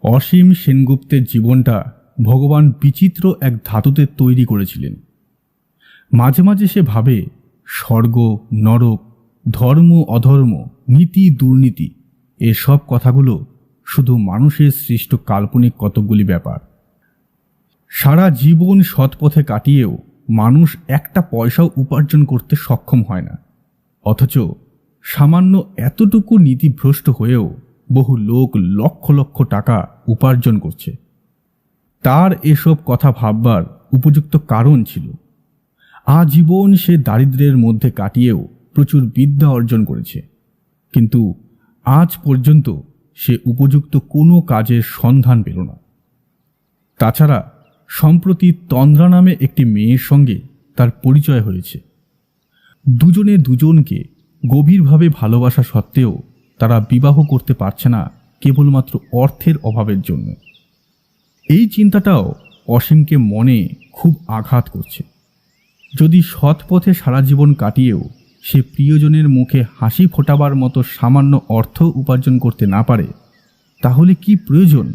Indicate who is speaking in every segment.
Speaker 1: অসীম সেনগুপ্তের জীবনটা ভগবান বিচিত্র এক ধাতুতে তৈরি করেছিলেন। মাঝে মাঝে সে ভাবে স্বর্গ নরক, ধর্ম অধর্ম, নীতি দুর্নীতি এসব কথাগুলো শুধু মানুষের সৃষ্ট কাল্পনিক কতকগুলি ব্যাপার। সারা জীবন সৎপথে কাটিয়েও মানুষ একটা পয়সাও উপার্জন করতে সক্ষম হয় না, অথচ সামান্য এতটুকু নীতিভ্রষ্ট হয়েও বহু লোক লক্ষ লক্ষ টাকা উপার্জন করছে। তার এসব কথা ভাববার উপযুক্ত কারণ ছিল। আজীবন সে দারিদ্র্যের মধ্যে কাটিয়েও প্রচুর বিদ্যা অর্জন করেছে, কিন্তু আজ পর্যন্ত সে উপযুক্ত কোনো কাজের সন্ধান পেল না। তাছাড়া সম্প্রতি তন্দ্রা নামে একটি মেয়ের সঙ্গে তার পরিচয় হয়েছে। দুজনে দুজনকে গভীরভাবে ভালোবাসা সত্ত্বেও তারা বিবাহ করতে পারছে না কেবলমাত্র অর্থের অভাবের জন্য। এই চিন্তাটাও অসীমকে মনে খুব আঘাত করছে। যদি সৎ পথে সারা জীবন কাটিয়েও সে প্রিয়জনের মুখে হাসি ফোটাবার মতো সামান্য অর্থ উপার্জন করতে না পারে, তাহলে কি প্রয়োজন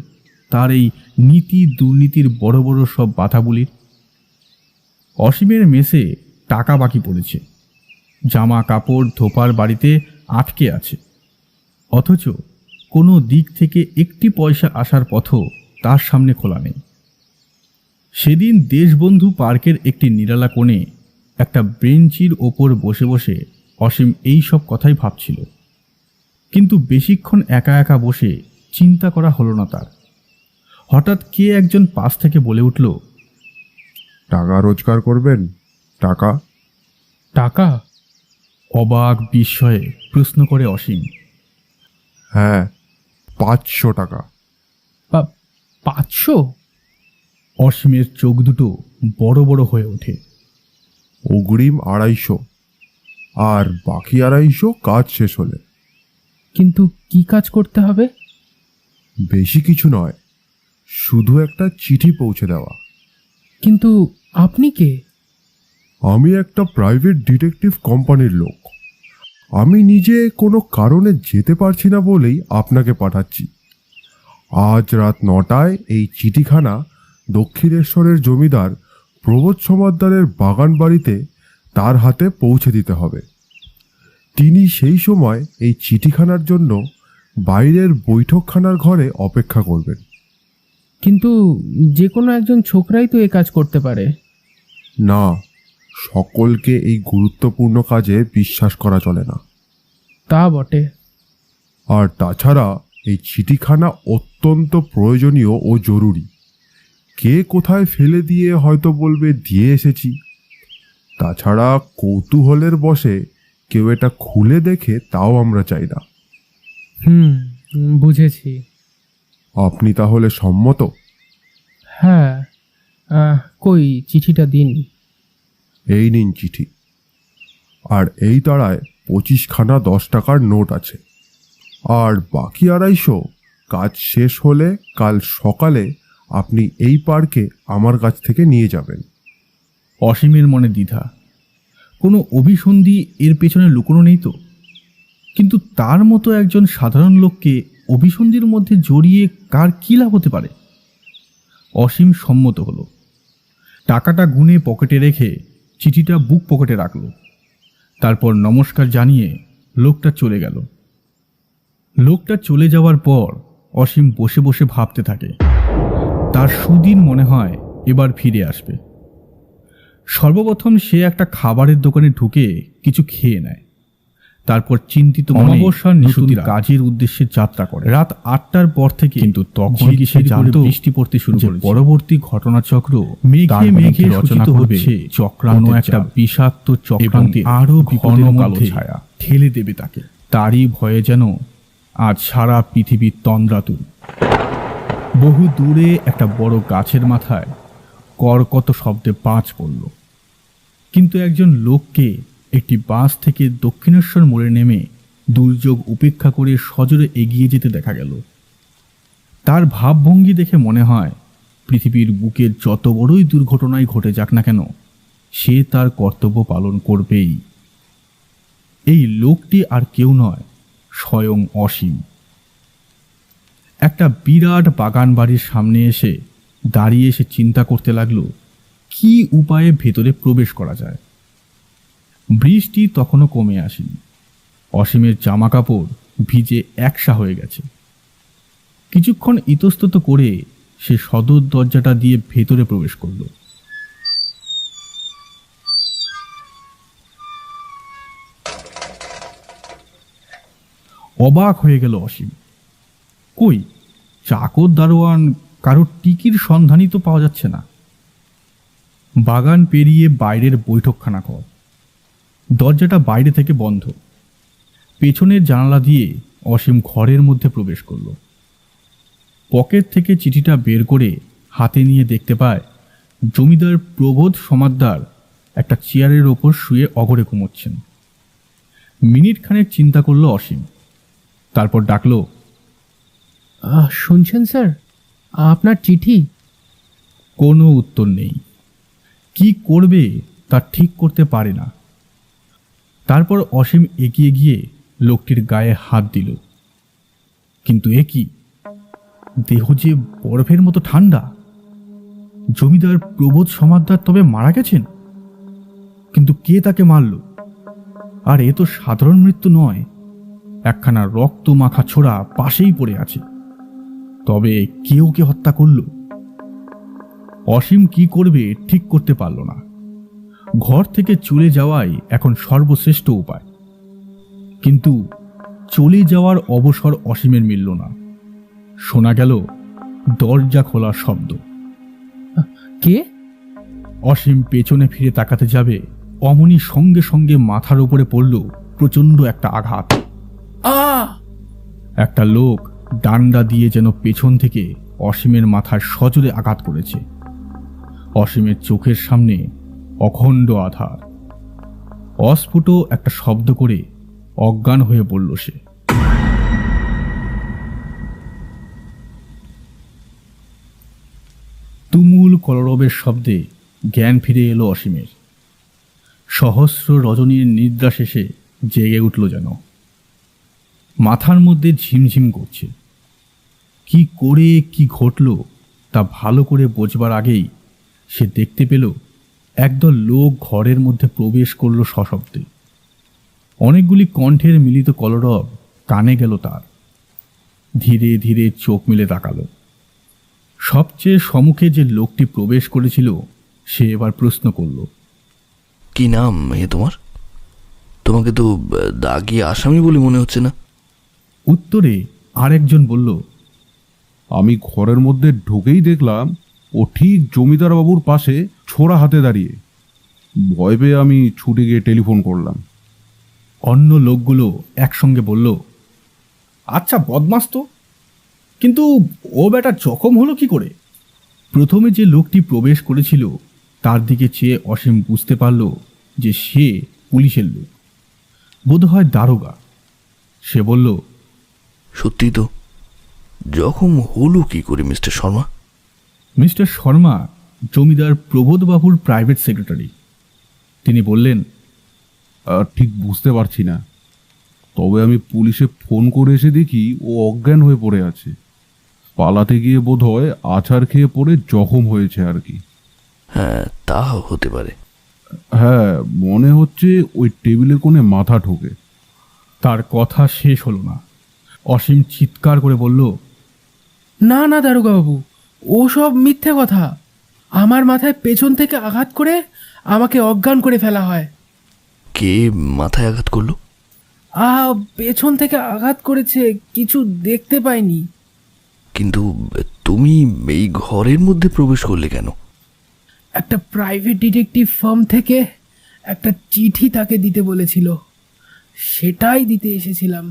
Speaker 1: তার এই নীতি দুর্নীতির বড় বড় সব বাধাগুলির? অসীমের মেসে টাকা বাকি পড়েছে, জামা কাপড় ধোপার বাড়িতে আটকে আছে, অথচ কোনো দিক থেকে একটি পয়সা আসার পথও তার সামনে খোলা নেই। সেদিন দেশবন্ধু পার্কের একটি নিরালা কোণে একটা বেঞ্চির ওপর বসে বসে অসীম এই সব কথাই ভাবছিল, কিন্তু বেশিক্ষণ একা একা বসে চিন্তা করা হলো না তার। হঠাৎ কে একজন পাশ থেকে বলে উঠল,
Speaker 2: টাকা রোজগার করবেন? টাকা?
Speaker 1: টাকা? অবাক বিস্ময়ে প্রশ্ন করে অসীম।
Speaker 2: হ্যাঁ, 500 টাকা।
Speaker 1: 500? অসীমের চোখ দুটো বড় বড় হয়ে ওঠে।
Speaker 2: অগ্রিম 250, আর বাকি 250 কাজ শেষ হলে।
Speaker 3: কিন্তু কি কাজ করতে হবে?
Speaker 2: বেশি কিছু নয়, শুধু একটা চিঠি পৌঁছে দেওয়া।
Speaker 3: কিন্তু আপনি কে?
Speaker 2: আমি একটা প্রাইভেট ডিটেকটিভ কোম্পানির লোক। আমি নিজে কোনো কারণে যেতে পারছি না বলেই আপনাকে পাঠাচ্ছি। আজ রাত 9টায় এই চিঠিখানা দক্ষিণেশ্বরের জমিদার প্রবোধ সমাদ্দারের বাগান বাড়িতে তার হাতে পৌঁছে দিতে হবে। তিনি সেই সময় এই চিঠিখানার জন্য বাইরের বৈঠকখানার ঘরে অপেক্ষা করবেন।
Speaker 3: কিন্তু যে কোনো একজন ছোকরাই তো এ কাজ করতে পারে।
Speaker 2: না, সকলকে এই গুরুত্বপূর্ণ কাজে বিশ্বাস করা চলে না।
Speaker 3: তা বটে।
Speaker 2: আর তাছাড়া এই চিঠিখানা অত্যন্ত প্রয়োজনীয় ও জরুরি। কে কোথায় ফেলে দিয়ে হয়তো বলবে দিয়ে এসেছি। তাছাড়া কৌতূহলের বশে কেউ এটা খুলে দেখে তাও আমরা চাই না।
Speaker 3: বুঝেছি।
Speaker 2: আপনি তাহলে সম্মত?
Speaker 3: হ্যাঁ, কই চিঠিটা দিন।
Speaker 2: এই নিন চিঠি। আর এই তাড়ায় 25খানা 10 টাকার নোট আছে। আর বাকি 250 কাজ শেষ হলে কাল সকালে আপনি এই পার্কে আমার কাছ থেকে নিয়ে যাবেন।
Speaker 1: অসীমের মনে দ্বিধা। কোনো অভিসন্ধি এর পেছনে লুকোনো নেই তো? কিন্তু তার মতো একজন সাধারণ লোককে অভিসন্ধির মধ্যে জড়িয়ে কার কী লাভ হতে পারে? অসীম সম্মত হলো। টাকাটা গুনে পকেটে রেখে চিঠিটা বুক পকেটে রাখল। তারপর নমস্কার জানিয়ে লোকটা চলে গেল। লোকটা চলে যাওয়ার পর অসীম বসে বসে ভাবতে থাকে। তার সুদিন মনে হয় এবার ফিরে আসবে। সর্বপ্রথম সে একটা খাবারের দোকানে ঢুকে কিছু খেয়ে নেয়। তারপর চিন্তিত অমাবস্যার নতুন কাজের উদ্দেশ্যে যাত্রা করে। রাত 8টার পর থেকে কিন্তু তখন কি সে জানতো বৃষ্টি পড়তে শুরু করেছে। পরবর্তী ঘটনাচক্র মেঘে মেঘে রচিত হচ্ছে চক্রান্ত, একটা বিষাক্ত চক্রান্তে আরো বিপদের মধ্যে ঠেলে দেবে তাকে। তারই ভয়ে যেন আজ সারা পৃথিবী তন্দ্রাতুর। বহু দূরে একটা বড় গাছের মাথায় কর্কট শব্দে বাজ পড়ল, কিন্তু একজন লোককে একটি বাস থেকে দক্ষিণেশ্বর মোড়ে নেমে দুর্যোগ উপেক্ষা করে সজোরে এগিয়ে যেতে দেখা গেল। তার ভাবভঙ্গি দেখে মনে হয় পৃথিবীর বুকের যত বড়ই দুর্ঘটনাই ঘটে যাক না কেন, সে তার কর্তব্য পালন করবেই। এই লোকটি আর কেউ নয়, স্বয়ং অসীম। একটা বিরাট বাগান বাড়ির সামনে এসে দাঁড়িয়ে সে চিন্তা করতে লাগলো কি উপায়ে ভেতরে প্রবেশ করা যায়। বৃষ্টি তখনও কমে আসেনি। অসীমের জামা কাপড় ভিজে একসা হয়ে গেছে। কিছুক্ষণ ইতস্তত করে সে সদর দরজাটা দিয়ে ভেতরে প্রবেশ করল। অবাক হয়ে গেল অসীম। কই, চাকর দারোয়ান কারোর টিকির সন্ধানই তো পাওয়া যাচ্ছে না। বাগান পেরিয়ে বাইরের বৈঠকখানা ঘর। দরজাটা বাইরে থেকে বন্ধ। পেছনের জানালা দিয়ে অসীম ঘরের মধ্যে প্রবেশ করল। পকেট থেকে চিঠিটা বের করে হাতে নিয়ে দেখতে পায় জমিদার প্রবোধ সমাদ্দার একটা চেয়ারের ওপর শুয়ে অগরে ঘুমোচ্ছেন। মিনিট খানেক চিন্তা করল অসীম, তারপর ডাকলো,
Speaker 3: শুনছেন স্যার, আপনার চিঠি।
Speaker 1: কোনো উত্তর নেই। কি করবে তা ঠিক করতে পারে না। তারপর অসীম এগিয়ে গিয়ে লোকটির গায়ে হাত দিল। কিন্তু এ কি, দেহ যে বরফের মতো ঠান্ডা। জমিদার প্রবোধ সমাদ্দার তবে মারা গেছেন? কিন্তু কে তাকে মারল? আর এ তো সাধারণ মৃত্যু নয়, একখানা রক্ত মাখা ছোড়া পাশেই পড়ে আছে। তবে কে ওকে হত্যা করল? অসীম কি করবে ঠিক করতে পারল না। ঘর থেকে চলে যাওয়াই এখন সর্বশ্রেষ্ঠ উপায়। কিন্তু চলে যাওয়ার অবসর অসীমের মিলল না। শোনা গেল দরজা খোলার শব্দ।
Speaker 3: কে?
Speaker 1: অসীম পেছনে ফিরে তাকাতে যাবে, অমনি সঙ্গে সঙ্গে মাথার উপরে পড়ল প্রচণ্ড একটা আঘাত। একটা লোক ডান্ডা দিয়ে যেন পেছন থেকে অসীমের মাথায় সজোরে আঘাত করেছে। অসীমের চোখের সামনে অখণ্ড আধার। অস্ফুট একটা শব্দ করে অজ্ঞান হয়ে পড়ল সে। তুমুল কলরবের শব্দে জ্ঞান ফিরে এলো অসীমের। সহস্র রজনীর নিদ্রা শেষে জেগে উঠল যেন। মাথার মধ্যে ঝিমঝিম করছে। কি করে কি ঘটল তা ভালো করে বোঝবার আগেই সে দেখতে পেল একদল লোক ঘরের মধ্যে প্রবেশ করল সশব্দে। অনেকগুলি কণ্ঠের মিলিত কলরব কানে গেল তার। ধীরে ধীরে চোখ মেলে তাকালো। সবচেয়ে সম্মুখে যে লোকটি প্রবেশ করেছিল সে এবার প্রশ্ন করল,
Speaker 4: কি নাম এ তোমার? তোমাকে তো দাগি আসামি বলে মনে হচ্ছে না।
Speaker 1: উত্তরে আরেকজন বলল,
Speaker 2: আমি ঘরের মধ্যে ঢুকেই দেখলাম ও ঠিক জমিদার বাবুর পাশে ছোড়া হাতে দাঁড়িয়ে। ভয় পেয়ে আমি ছুটে গিয়ে টেলিফোন করলাম।
Speaker 1: অন্য লোকগুলো একসঙ্গে বলল, আচ্ছা বদমাস তো, কিন্তু ও বেটা জখম হলো কি করে? প্রথমে যে লোকটি প্রবেশ করেছিল তার দিকে চেয়ে অসীম বুঝতে পারল যে সে পুলিশের লোক, বোধহয় দারোগা। সে বলল,
Speaker 4: সত্যি তো, জখম হলো কি করে মিস্টার শর্মা?
Speaker 1: মিস্টার শর্মা জমিদার প্রবোধবাবুর প্রাইভেট সেক্রেটারি। তিনি বললেন,
Speaker 2: ঠিক বুঝতে পারছি না, তবে আমি পুলিশে ফোন করে এসে দেখি ও অজ্ঞান হয়ে পড়ে আছে। পালাতে গিয়ে বোধহয় আছাড় খেয়ে পড়ে জখম হয়েছে আর কি।
Speaker 4: হ্যাঁ, তা হতে পারে।
Speaker 2: হ্যাঁ, মনে হচ্ছে ওই টেবিলের কোণে মাথা ঠোকে।
Speaker 1: তার কথা শেষ হলো না। অসীম চিৎকার করে বলল,
Speaker 3: না না দারোগাবাবু, ও সব মিথ্যে কথা। আমার মাথায় পেছন থেকে আঘাত করে আমাকে অজ্ঞান করে ফেলা হয়।
Speaker 4: কে মাথায় আঘাত করলো?
Speaker 3: পেছন থেকে আঘাত করেছে, কিছু দেখতে পাইনি।
Speaker 4: কিন্তু তুমি এই ঘরের মধ্যে প্রবেশ করলে কেন?
Speaker 3: একটা প্রাইভেট ডিটেকটিভ ফার্ম থেকে একটা চিঠি তাকে দিতে বলেছিল, সেটাই দিতে এসেছিলাম।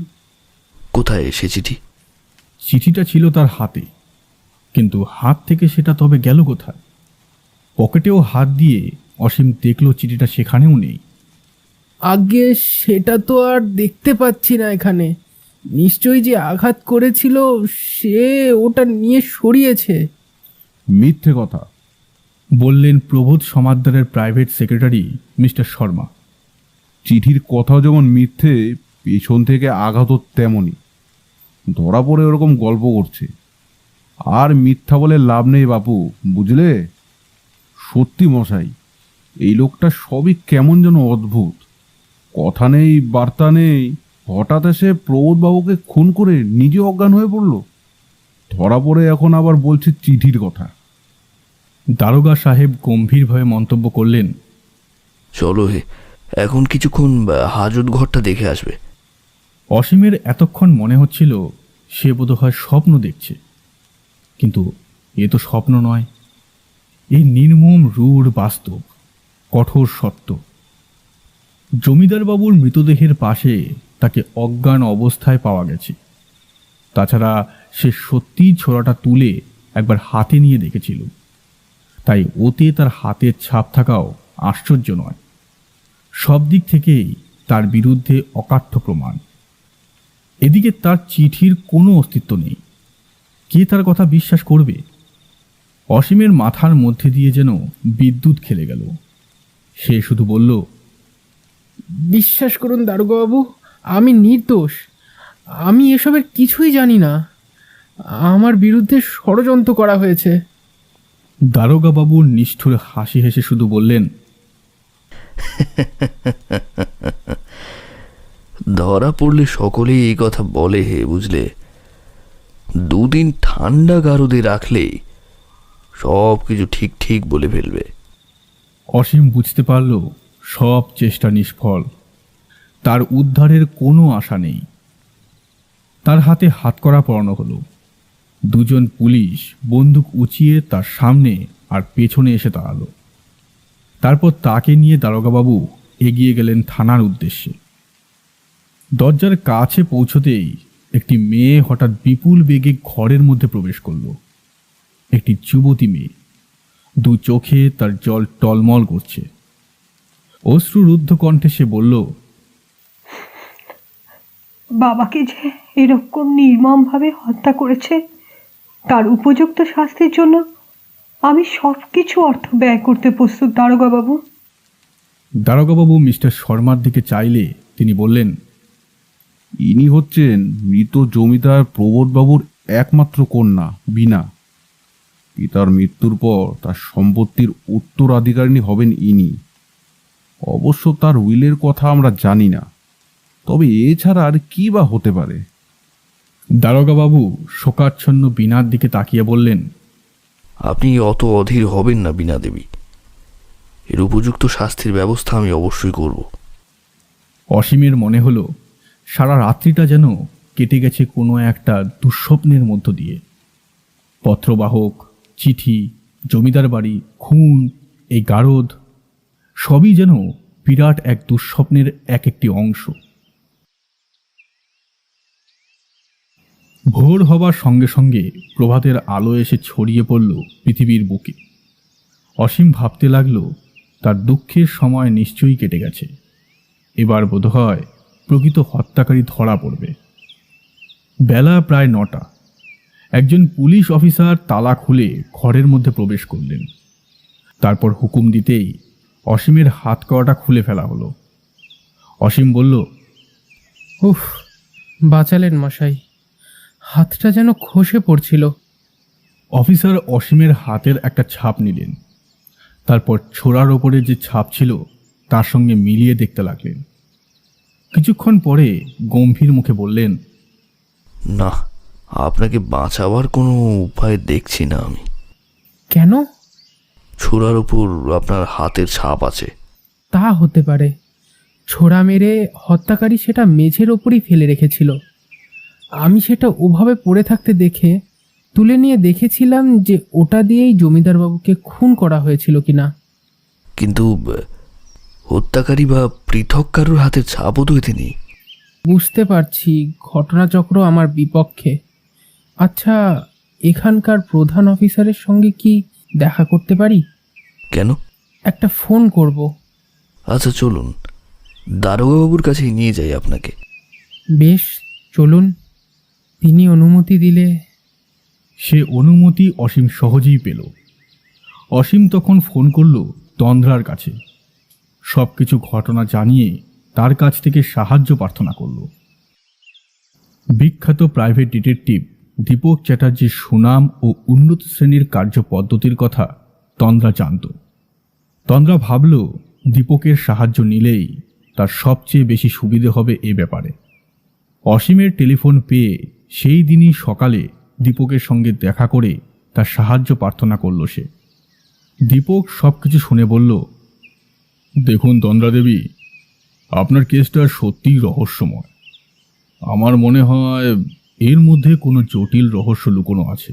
Speaker 4: কোথায় সে চিঠি?
Speaker 1: চিঠিটা ছিল তার হাতে, কিন্তু হাত থেকে সেটা তবে গেল কোথায়? পকেটেও হাত দিয়ে অসীম দেখল চিঠিটা সেখানেও নেই।
Speaker 3: আগে সেটা তো আর দেখতে পাচ্ছি না এখানে। নিশ্চয়ই যে আঘাত করেছিল সে ওটা নিয়ে সরিয়েছে।
Speaker 2: মিথ্যে কথা
Speaker 1: বললেন প্রবোধ সমাদ্দারের প্রাইভেট সেক্রেটারি মিস্টার শর্মা।
Speaker 2: চিঠির কথা যেমন মিথ্যে, পেছন থেকে আঘাতও তেমনই। ধরা পড়ে ওরকম গল্প করছে।
Speaker 5: আর মিথ্যা বলে লাভ নেই বাপু, বুঝলে? সত্যি মশাই, এই লোকটা সবই কেমন যেন অদ্ভুত। কথা নেই বার্তা নেই, হঠাৎ এসে প্রবোধবাবুকে খুন করে নিজে অজ্ঞান হয়ে পড়ল। ধরা পড়ে এখন আবার বলছে চিঠির কথা।
Speaker 1: দারোগা সাহেব গম্ভীরভাবে মন্তব্য করলেন,
Speaker 4: চলো হে, এখন কিছুক্ষণ হাজত ঘরটা দেখে আসবে।
Speaker 1: অসীমের এতক্ষণ মনে হচ্ছিল সে বোধহয় স্বপ্ন দেখছে, কিন্তু এ তো স্বপ্ন নয়, এই নির্মম রূঢ় বাস্তব, কঠোর সত্য। জমিদার বাবুর মৃতদেহের পাশে তাকে অজ্ঞান অবস্থায় পাওয়া গেছে। তাছাড়া সে সত্যিই ছোরাটা তুলে একবার হাতে নিয়ে দেখেছিল, তাই ওতে তার হাতের ছাপ থাকাও আশ্চর্য নয়। সব দিক থেকেই তার বিরুদ্ধে অকাঠ্য প্রমাণ। এদিকে তার চিঠির কোনো অস্তিত্ব নেই, কে তার কথা বিশ্বাস করবে? অসীমের মাথার মধ্যে দিয়ে যেন বিদ্যুৎ খেলে গেল। সে শুধু বলল,
Speaker 3: বিশ্বাস করুন দারোগাবাবু, আমি নির্দোষ। আমি এসবের কিছুই জানি না। আমার বিরুদ্ধে ষড়যন্ত্র করা হয়েছে।
Speaker 1: দারোগা বাবু নিষ্ঠুর হাসি হেসে শুধু বললেন,
Speaker 4: ধরা পড়লে সকলেই এই কথা বলে হে, বুঝলে? দুদিন ঠান্ডা গারদে রাখলেই সব কিছু ঠিক ঠিক বলে ফেলবে।
Speaker 1: অসীম বুঝতে পারল সব চেষ্টা নিষ্ফল, তার উদ্ধারের কোনো আশা নেই। তার হাতে হাতকড়া পরানো হলো। দুজন পুলিশ বন্দুক উঁচিয়ে তার সামনে আর পেছনে এসে দাঁড়ালো। তারপর তাকে নিয়ে দারোগাবাবু এগিয়ে গেলেন থানার উদ্দেশ্যে। দরজার কাছে পৌঁছতেই একটি মেয়ে হঠাৎ বিপুল বেগে ঘরের মধ্যে প্রবেশ করল। একটি যুবতী মেয়ে, দু চোখে তার জল টলমল করছে। অশ্রুরুদ্ধ কণ্ঠে সে বলল,
Speaker 6: বাবাকে যে এরকম নির্মমভাবে হত্যা করেছে, তার উপযুক্ত শাস্তির জন্য আমি সব কিছু অর্থ ব্যয় করতে প্রস্তুত দারোগাবাবু।
Speaker 1: দারোগাবাবু মিস্টার শর্মার দিকে চাইলে তিনি বললেন,
Speaker 5: ইনি হচ্ছেন মৃত জমিদার প্রবোধবাবুর একমাত্র কন্যা বীণা। পিতার মৃত্যুর পর তার সম্পত্তির উত্তরাধিকারিণী হবেন ইনি। অবশ্য তার উইলের কথা আমরা জানি না, তবে এছাড়া আর কি বা হতে পারে।
Speaker 1: দারোগাবাবু শোকাচ্ছন্ন বীণার দিকে তাকিয়ে বললেন,
Speaker 4: আপনি অত অধীর হবেন না বীণা দেবী, এর উপযুক্ত শাস্তির ব্যবস্থা আমি অবশ্যই করব।
Speaker 1: অসীমের মনে হলো সারা রাত্রিটা যেন কেটে গেছে কোনো একটা দুঃস্বপ্নের মধ্য দিয়ে। পত্রবাহক, চিঠি, জমিদার বাড়ি, খুন, এই গারদ, সবই যেন বিরাট এক দুঃস্বপ্নের এক একটি অংশ। ভোর হবার সঙ্গে সঙ্গে প্রভাতের আলো এসে ছড়িয়ে পড়ল পৃথিবীর বুকে। অসীম ভাবতে লাগলো তার দুঃখের সময় নিশ্চয়ই কেটে গেছে। এবার বোধহয় প্রকৃত হত্যাকারী ধরা পড়বে। বেলা প্রায় 9টা। একজন পুলিশ অফিসার তালা খুলে ঘরের মধ্যে প্রবেশ করলেন। তারপর হুকুম দিতেই অসীমের হাত কড়াটা খুলে ফেলা হলো। অসীম বলল,
Speaker 3: উফ, বাঁচালেন মশাই। হাতটা যেন খসে পড়ছিল।
Speaker 1: অফিসার অসীমের হাতের একটা ছাপ নিলেন। তারপর ছোড়ার ওপরে যে ছাপ ছিল তার সঙ্গে মিলিয়ে দেখতে লাগলেন। কিছুক্ষণ পরে গম্ভীর মুখে বললেন,
Speaker 4: না, আপনাকে বাঁচাবার কোনো উপায় দেখছি না আমি।
Speaker 3: কেন?
Speaker 4: ছোড়ার উপর আপনার হাতের ছাপ আছে।
Speaker 3: তা হতে পারে। ছোড়া মেরে হত্যাকারী সেটা মেঝের ওপরই ফেলে রেখেছিল। আমি সেটা ওভাবে পড়ে থাকতে দেখে তুলে নিয়ে দেখেছিলাম যে ওটা দিয়েই জমিদারবাবুকে খুন করা হয়েছিল কিনা।
Speaker 4: কিন্তু হত্যাকারী বা পৃথক কারোর হাতের ছাপও তো এতে নেই।
Speaker 3: বুঝতে পারছি ঘটনাচক্র আমার বিপক্ষে। আচ্ছা, এখানকার প্রধান অফিসারের সঙ্গে কি দেখা করতে পারি?
Speaker 4: কেন?
Speaker 3: একটা ফোন করব।
Speaker 4: আচ্ছা চলুন, দারোগাবাবুর কাছেই নিয়ে যাই আপনাকে।
Speaker 3: বেশ, চলুন। তিনি অনুমতি দিলে।
Speaker 1: সে অনুমতি অসীম সহজেই পেল। অসীম তখন ফোন করল তন্দ্রার কাছে। সব কিছু ঘটনা জানিয়ে তার কাছ থেকে সাহায্য প্রার্থনা করল। বিখ্যাত প্রাইভেট ডিটেকটিভ দীপক চ্যাটার্জির সুনাম ও উন্নত শ্রেণীর কার্যপদ্ধতির কথা তন্দ্রা জানত। তন্দ্রা ভাবল দীপকের সাহায্য নিলেই তার সবচেয়ে বেশি সুবিধে হবে এ ব্যাপারে। অসীমের টেলিফোন পেয়ে সেই দিনই সকালে দীপকের সঙ্গে দেখা করে তার সাহায্য প্রার্থনা করল সে। দীপক সব কিছু শুনে বলল, দেখুন তন্দ্রা দেবী, আপনার কেসটা সত্যিই রহস্যময়। আমার মনে হয় এর মধ্যে কোনো জটিল রহস্য লুকোনো আছে।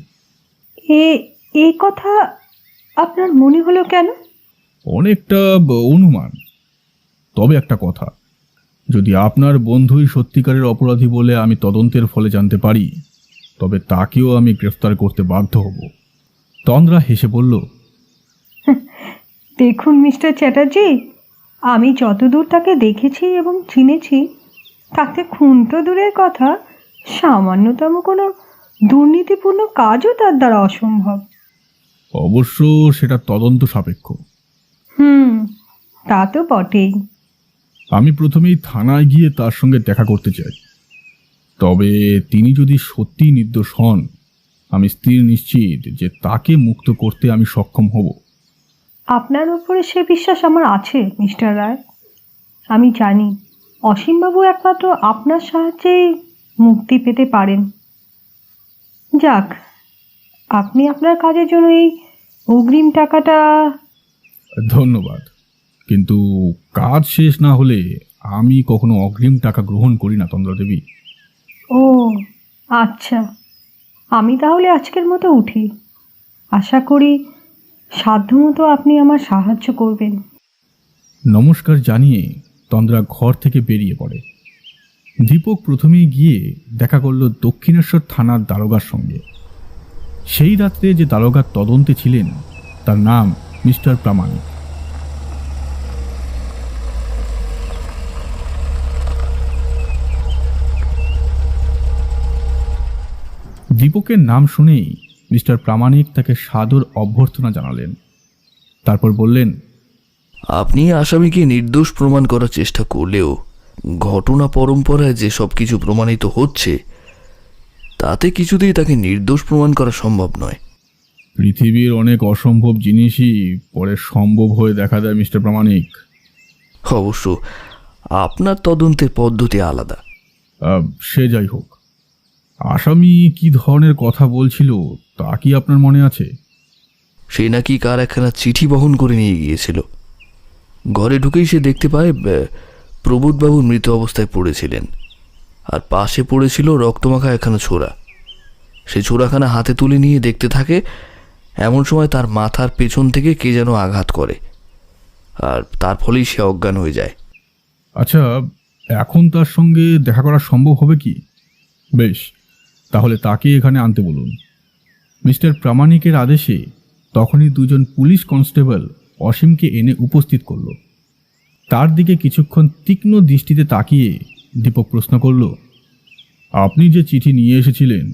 Speaker 6: এই কথা আপনার মনে হলো কেন?
Speaker 1: অনেকটা অনুমান। তবে একটা কথা, যদি আপনার বন্ধুই সত্যিকারের অপরাধী বলে আমি তদন্তের ফলে জানতে পারি, তবে তাকেও আমি গ্রেফতার করতে বাধ্য হব। তন্দ্রা হেসে বলল,
Speaker 6: দেখুন মিস্টার চ্যাটার্জি, আমি যতদূর তাকে দেখেছি এবং চিনেছি, তাতে খুন তো দূরের কথা, সামান্যতম কোনো দুর্নীতিপূর্ণ কাজও তার দ্বারা অসম্ভব।
Speaker 1: অবশ্য সেটা তদন্ত সাপেক্ষ।
Speaker 6: তা তো বটেই।
Speaker 1: আমি প্রথমেই থানায় গিয়ে তার সঙ্গে দেখা করতে চাই। তবে তিনি যদি সত্যি নির্দোষ হন, আমি স্থির নিশ্চিত যে তাকে মুক্ত করতে আমি সক্ষম হব।
Speaker 6: আপনার উপরে সে বিশ্বাস আমার আছে মিস্টার রায়। আমি জানি অসীমবাবু একমাত্র আপনার সাহায্যেই মুক্তি পেতে পারেন। যাক, আপনি আপনার কাজের জন্য এই অগ্রিম টাকাটা...
Speaker 1: ধন্যবাদ, কিন্তু কাজ শেষ না হলে আমি কখনো অগ্রিম টাকা গ্রহণ করি না তন্দ্রা দেবী।
Speaker 6: ও আচ্ছা, আমি তাহলে আজকের মতো উঠি। আশা করি সাধ্যমতো আপনি আমার সাহায্য করবেন।
Speaker 1: নমস্কার জানিয়ে তন্দ্রা ঘর থেকে বেরিয়ে পড়ে। দীপক প্রথমেই গিয়ে দেখা করল দক্ষিণেশ্বর থানার দারোগার সঙ্গে। সেই রাত্রে যে দারোগার তদন্তে ছিলেন তার নাম মিস্টার প্রামাণিক। দীপকের নাম শুনেই মিস্টার প্রামাণিক তাকে সাদর অভ্যর্থনা জানালেন। তারপর বললেন,
Speaker 4: আপনি আসামিকে নির্দোষ প্রমাণ করার চেষ্টা করলেও ঘটনা পরম্পরায় যে সব কিছু প্রমাণিত হচ্ছে, তাতে কিছুতেই তাকে নির্দোষ প্রমাণ করা সম্ভব নয়।
Speaker 1: পৃথিবীর অনেক অসম্ভব জিনিসই পরে সম্ভব হয়ে দেখা দেয় মিস্টার প্রামাণিক।
Speaker 4: অবশ্য আপনার তদন্তের পদ্ধতি আলাদা।
Speaker 1: সে যাই হোক, আসামি কি ধরনের কথা বলছিল তা কি আপনার মনে আছে?
Speaker 4: সে নাকি কার একখানা চিঠি বহন করে নিয়ে গিয়েছিল। ঘরে ঢুকেই সে দেখতে পায় প্রবোধবাবু মৃত অবস্থায় পড়েছিলেন, আর পাশে পড়েছিল রক্তমাখা একখানা ছোরা। সে ছোরাখানা হাতে তুলে নিয়ে দেখতে থাকে, এমন সময় তার মাথার পেছন থেকে কে যেন আঘাত করে, আর তার ফলেই সে অজ্ঞান হয়ে যায়।
Speaker 1: আচ্ছা, এখন তার সঙ্গে দেখা করা সম্ভব হবে কি? বেশ, তাহলে তাকে এখানে আনতে বলুন। মিস্টার প্রামাণিকের আদেশে তখনই দুজন পুলিশ কনস্টেবল অসীমকে এনে উপস্থিত করল। তার দিকে কিছুক্ষণ তীক্ষ্ণ দৃষ্টিতে তাকিয়ে দীপক প্রশ্ন করল, আপনি যে চিঠি নিয়ে এসেছিলেন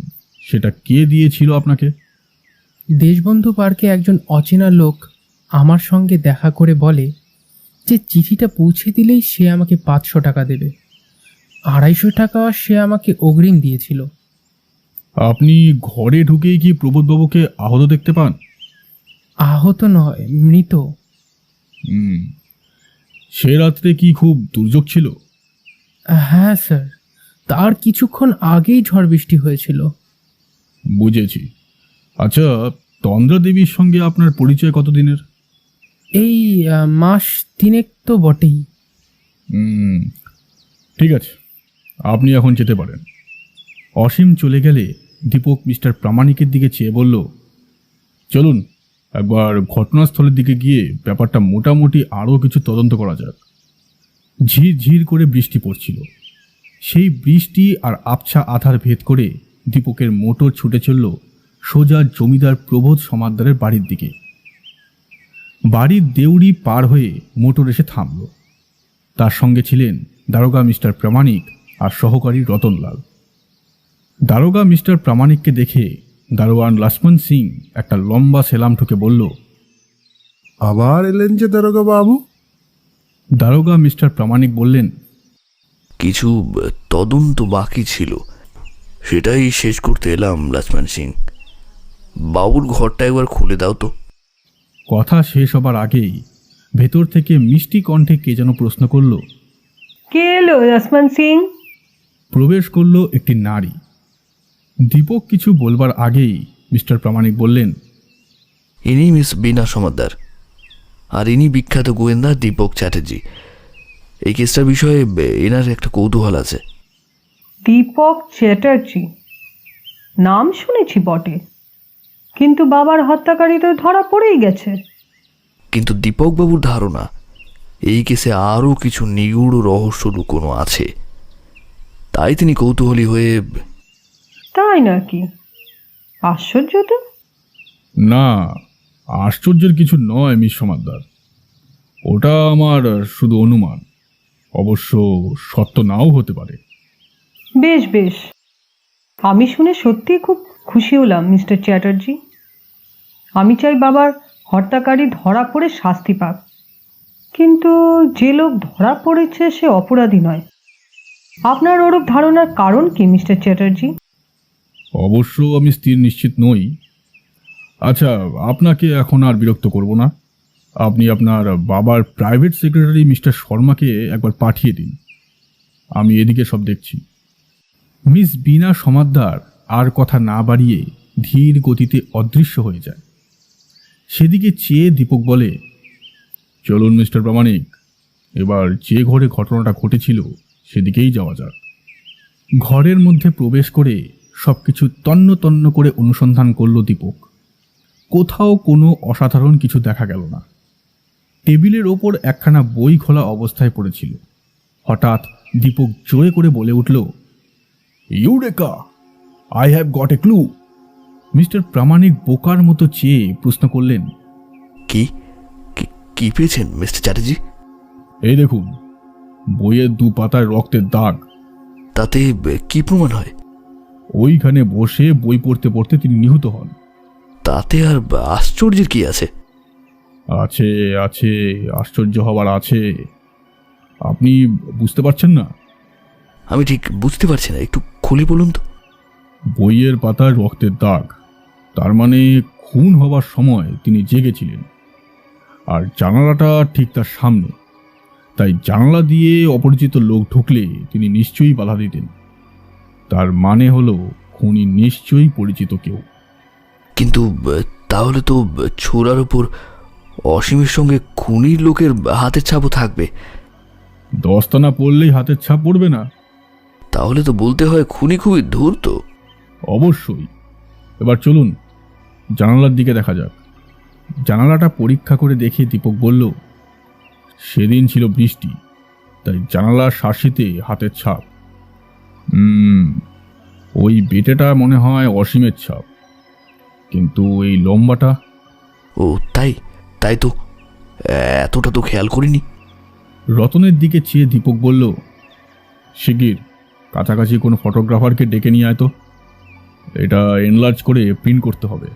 Speaker 1: সেটা কে দিয়েছিল আপনাকে?
Speaker 3: দেশবন্ধু পার্কে একজন অচেনা লোক আমার সঙ্গে দেখা করে বলে যে চিঠিটা পৌঁছে দিলেই সে আমাকে 500 টাকা দেবে। 250 টাকা সে আমাকে অগ্রিম দিয়েছিল।
Speaker 1: আপনি ঘরে ঢুকেই কি প্রবোধবাবুকে আহত দেখতে পান?
Speaker 3: আহত নয়, মৃত।
Speaker 1: সে রাত্রে কি খুব দুর্যোগ ছিল?
Speaker 3: হ্যাঁ স্যার, তার কিছুক্ষণ আগেই ঝড় বৃষ্টি হয়েছিল।
Speaker 1: বুঝেছি। আচ্ছা, তন্দ্রা দেবীর সঙ্গে আপনার পরিচয় কতদিনের?
Speaker 3: এই মাস 3 তো বটেই।
Speaker 1: ঠিক আছে, আপনি এখন যেতে পারেন। অসীম চলে গেলে দীপক মিস্টার প্রামাণিকের দিকে চেয়ে বলল, চলুন একবার ঘটনাস্থলের দিকে গিয়ে ব্যাপারটা মোটামুটি আরও কিছু তদন্ত করা যাক। ঝির ঝির করে বৃষ্টি পড়ছিল। সেই বৃষ্টি আর আবছা আধার ভেদ করে দীপকের মোটর ছুটে চলল সোজা জমিদার প্রবোধ সমাদ্দারের বাড়ির দিকে। বাড়ির দেউড়ি পার হয়ে মোটর এসে থামল। তার সঙ্গে ছিলেন দারোগা মিস্টার প্রামাণিক আর সহকারী রতনলাল। দারোগা মিস্টার প্রামাণিককে দেখে দারোয়ান লক্ষ্মণ সিং একটা লম্বা সেলাম ঠুকে বলল,
Speaker 2: আবার এলেন যে দারোগা বাবু?
Speaker 1: দারোগা মিস্টার প্রামাণিক বললেন,
Speaker 4: কিছু তদন্ত বাকি ছিল, সেটাই শেষ করতে এলাম লক্ষ্মণ সিং। বাবুর ঘরটা একবার খুলে দাও তো।
Speaker 1: কথা শেষ হবার আগেই ভেতর থেকে মিষ্টি কণ্ঠে কে যেন প্রশ্ন করল।
Speaker 6: কে এলো লক্ষ্মণ সিং?
Speaker 1: প্রবেশ করলো একটি নারী। দীপক কিছু বলবার আগেই মিস্টার প্রামাণিক বললেন,
Speaker 4: ইনি মিস বীণা সমাদ্দার, আর ইনি বিখ্যাত গোয়েন্দা দীপক চ্যাটার্জি। এই কেসটার বিষয়ে এনার একটা কৌতূহল আছে।
Speaker 6: দীপক চ্যাটার্জি নাম শুনেছি বটে, কিন্তু বাবার হত্যাকারী তো ধরা পড়েই গেছে।
Speaker 4: কিন্তু দীপকবাবুর ধারণা এই কেসে আরও কিছু নিগূঢ় রহস্য লুকোনো আছে, তাই তিনি কৌতূহলী হয়ে।
Speaker 6: তাই নাকি? আশ্চর্য তো।
Speaker 1: না, আশ্চর্যের কিছু নয় মিস সমাদ্দার, ওটা আমার শুধু অনুমান, অবশ্য সত্য নাও হতে পারে।
Speaker 6: বেশ বেশ, আমি শুনে সত্যিই খুব খুশি হলাম মিস্টার চ্যাটার্জি। আমি চাই বাবার হত্যাকারী ধরা পড়ে শাস্তি পাক, কিন্তু যে লোক ধরা পড়েছে সে অপরাধী নয়। আপনার ওরূপ ধারণার কারণ কি মিস্টার চ্যাটার্জি?
Speaker 1: অবশ্য আমি স্থির নিশ্চিত নই। আচ্ছা, আপনাকে এখন আর বিরক্ত করব না। আপনি আপনার বাবার প্রাইভেট সেক্রেটারি মিস্টার শর্মাকে একবার পাঠিয়ে দিন, আমি এদিকে সব দেখছি। মিস বীণা সমাদ্দার আর কথা না বাড়িয়ে ধীর গতিতে অদৃশ্য হয়ে যায়। সেদিকে চেয়ে দীপক বলে, চলুন মিস্টার প্রামাণিক, এবার যে ঘরে ঘটনাটা ঘটেছিল সেদিকেই যাওয়া যাক। ঘরের মধ্যে প্রবেশ করে সবকিছু তন্ন তন্ন করে অনুসন্ধান করল দীপক। কোথাও কোনো অসাধারণ কিছু দেখা গেল না। টেবিলের ওপর একখানা বই খোলা অবস্থায় পড়েছিল। হঠাৎ দীপক জোরে করে বলে উঠল, eureka, I have got a clue. Mister Pramanik বোকার মতো চেয়ে প্রশ্ন করলেন,
Speaker 4: কি কি- কি পেয়েছেন মিস্টার চ্যাটার্জি?
Speaker 1: এই দেখুন, বইয়ের 2 পাতায় রক্তের দাগ।
Speaker 4: তাতে কি প্রমাণ হয়?
Speaker 1: ওইখানে বসে বই পড়তে পড়তে তিনি নিহত হন।
Speaker 4: তাতে আর আশ্চর্যের কি আছে?
Speaker 1: আছে আছে, আশ্চর্য হবার আছে। আপনি বুঝতে পারছেন না?
Speaker 4: আমি ঠিক বুঝতে পারছি না, একটু খুলে বলুন তো।
Speaker 1: বইয়ের পাতায় রক্তের দাগ, তার মানে খুন হবার সময় তিনি জেগেছিলেন, আর জানালাটা ঠিক তার সামনে। তাই জানালা দিয়ে অপরিচিত লোক ঢুকলে তিনি নিশ্চয়ই বাধা দিতেন। তার মানে হলো খুনি নিশ্চয়ই পরিচিত কেউ।
Speaker 4: কিন্তু তাহলে তো ছোড়ার উপর অসীমের সঙ্গে খুনির লোকের হাতের ছাপও থাকবে।
Speaker 1: দস্তানা পড়লেই হাতের ছাপ পড়বে না?
Speaker 4: তাহলে তো বলতে হয় খুনি খুবই ধূর্ত।
Speaker 1: অবশ্যই। এবার চলুন জানালার দিকে দেখা যাক। জানালাটা পরীক্ষা করে দেখে দীপক বলল, সেদিন ছিল বৃষ্টি, তাই জানালার শাসিতে হাতের ছাপ। ওই বেটেটা মনে হয় অসীমের ছাপ, কিন্তু এই লম্বাটা।
Speaker 4: ও তাই? তাই তো, এতটা তো খেয়াল করিনি।
Speaker 1: রতনের দিকে চেয়ে দীপক বলল, শিগগির কাছাকাছি কোনো ফটোগ্রাফারকে ডেকে নিয়ে আয় তো, এটা এনলার্জ করে প্রিন্ট করতে হবে।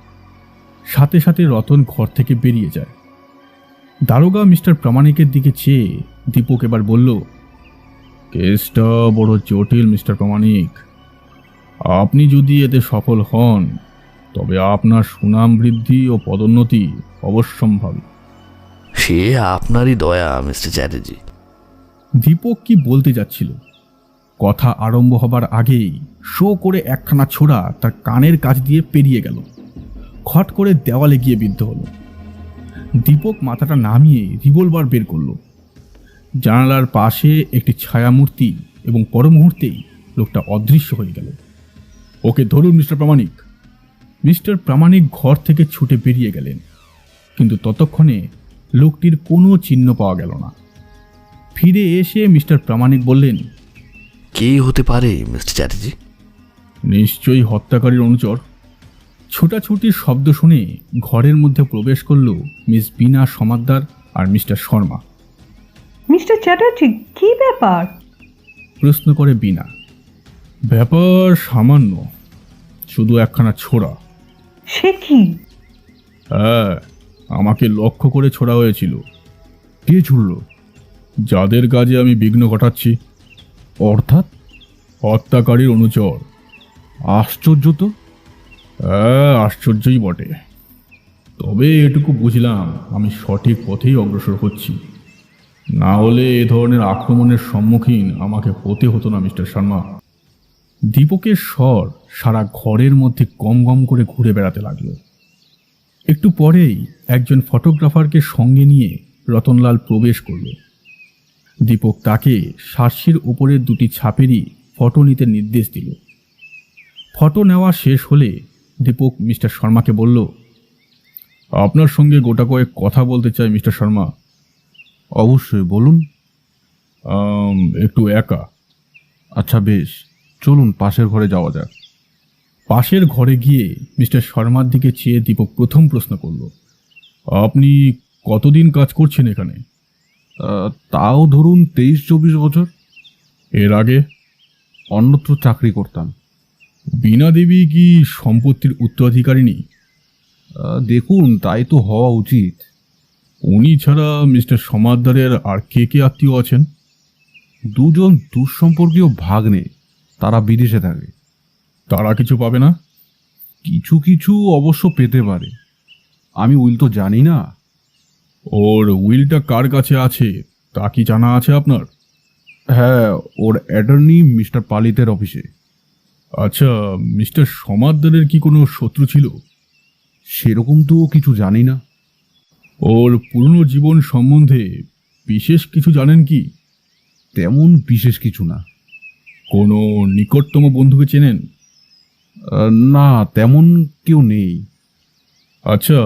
Speaker 1: সাথে সাথে রতন ঘর থেকে বেরিয়ে যায়। দারোগা মিস্টার প্রামাণিকের দিকে চেয়ে দীপক এবার বলল, কেসটা বড় জটিল মিস্টার প্রামাণিক। আপনি যদি এতে সফল হন তবে আপনার সুনাম বৃদ্ধি ও পদোন্নতি অবশ্যম্ভাবী।
Speaker 4: সে আপনারই দয়া মিস্টার চ্যাটার্জি।
Speaker 1: দীপক কি বলতে যাচ্ছিল, কথা আরম্ভ হবার আগেই শো করে একখানা ছোড়া তার কানের কাছ দিয়ে পেরিয়ে গেল, খট করে দেওয়ালে গিয়ে বিদ্ধ হলো। দীপক মাথাটা নামিয়ে রিভলভার বের করল। জানালার পাশে একটি ছায়ামূর্তি, এবং পর মুহূর্তেই লোকটা অদৃশ্য হয়ে গেল। ওকে ধরুন মিস্টার প্রামাণিক। মিস্টার প্রামাণিক ঘর থেকে ছুটে বেরিয়ে গেলেন, কিন্তু ততক্ষণে লোকটির কোনো চিহ্ন পাওয়া গেল না। ফিরে এসে মিস্টার প্রামাণিক বললেন,
Speaker 4: কে হতে পারে মিস্টার চ্যাটার্জি?
Speaker 1: নিশ্চয়ই হত্যাকারীর অনুচর। ছোটাছুটির শব্দ শুনে ঘরের মধ্যে প্রবেশ করল মিস বীণা সমাদ্দার আর মিস্টার শর্মা।
Speaker 6: মিস্টার চ্যাটার্জি, কি ব্যাপার?
Speaker 1: প্রশ্ন করে বীণা। ব্যাপার সামান্য, শুধু একখানা ছোড়া।
Speaker 6: সে কি?
Speaker 1: হ্যাঁ, আমাকে লক্ষ্য করে ছোড়া হয়েছিল। কে ছুড়ল? যাদের কাজে আমি বিঘ্ন ঘটাচ্ছি। অর্থাৎ হত্যাকারীর অনুচর।
Speaker 5: আশ্চর্য তো।
Speaker 1: আশ্চর্যই বটে, তবে এটুকু বুঝলাম আমি সঠিক পথেই অগ্রসর হচ্ছি। না হলে এ ধরনের আক্রমণের সম্মুখীন আমাকে হতে হতো না মিস্টার শর্মা। দীপকের স্বর সারা ঘরের মধ্যে গম গম করে ঘুরে বেড়াতে লাগলো। একটু পরেই একজন ফটোগ্রাফারকে সঙ্গে নিয়ে রতনলাল প্রবেশ করল। দীপক তাকে সার্সির উপরের দুটি ছাপেরই ফটো নিতে নির্দেশ দিল। ফটো নেওয়া শেষ হলে দীপক মিস্টার শর্মাকে বলল, আপনার সঙ্গে গোটা কয়েক কথা বলতে চাই মিস্টার শর্মা।
Speaker 5: অবশ্যই, বলুন।
Speaker 1: একটু একা।
Speaker 5: আচ্ছা বেশ, চলুন পাশের ঘরে যাওয়া যাক।
Speaker 1: পাশের ঘরে গিয়ে মিস্টার শর্মার দিকে চেয়ে দীপক প্রথম প্রশ্ন করল, আপনি কতদিন কাজ করছেন এখানে?
Speaker 5: তাও ধরুন 23-24 বছর।
Speaker 1: এর আগে
Speaker 5: অন্যত্র চাকরি করতাম।
Speaker 1: বীণা দেবী কি সম্পত্তির উত্তরাধিকারিণী?
Speaker 5: দেখুন, তাই তো হওয়া উচিত।
Speaker 1: উনি ছাড়া মিস্টার সমাদ্দারের আর কে কে আত্মীয় আছেন?
Speaker 5: দুজন দুঃসম্পর্কীয় ভাগ্নে, তারা বিদেশে থাকে।
Speaker 1: তারা কিছু পাবে না?
Speaker 5: কিছু কিছু অবশ্য পেতে পারে, আমি উইল তো জানি না।
Speaker 1: ওর উইলটা কার কাছে আছে তা কি জানা আছে আপনার?
Speaker 5: হ্যাঁ, ওর অ্যাটর্নি মিস্টার পালিতের অফিসে।
Speaker 1: আচ্ছা, মিস্টার সমাদ্দারের কি কোনো শত্রু ছিল?
Speaker 5: সেরকম তো কিছু জানি না।
Speaker 1: ওর পুরনো জীবন সম্বন্ধে বিশেষ কিছু জানেন কি?
Speaker 5: তেমন বিশেষ কিছু না।
Speaker 1: কোনো নিকটতম বন্ধুকে চেনেন?
Speaker 5: না, তেমন কেউ নেই।
Speaker 1: আচ্ছা,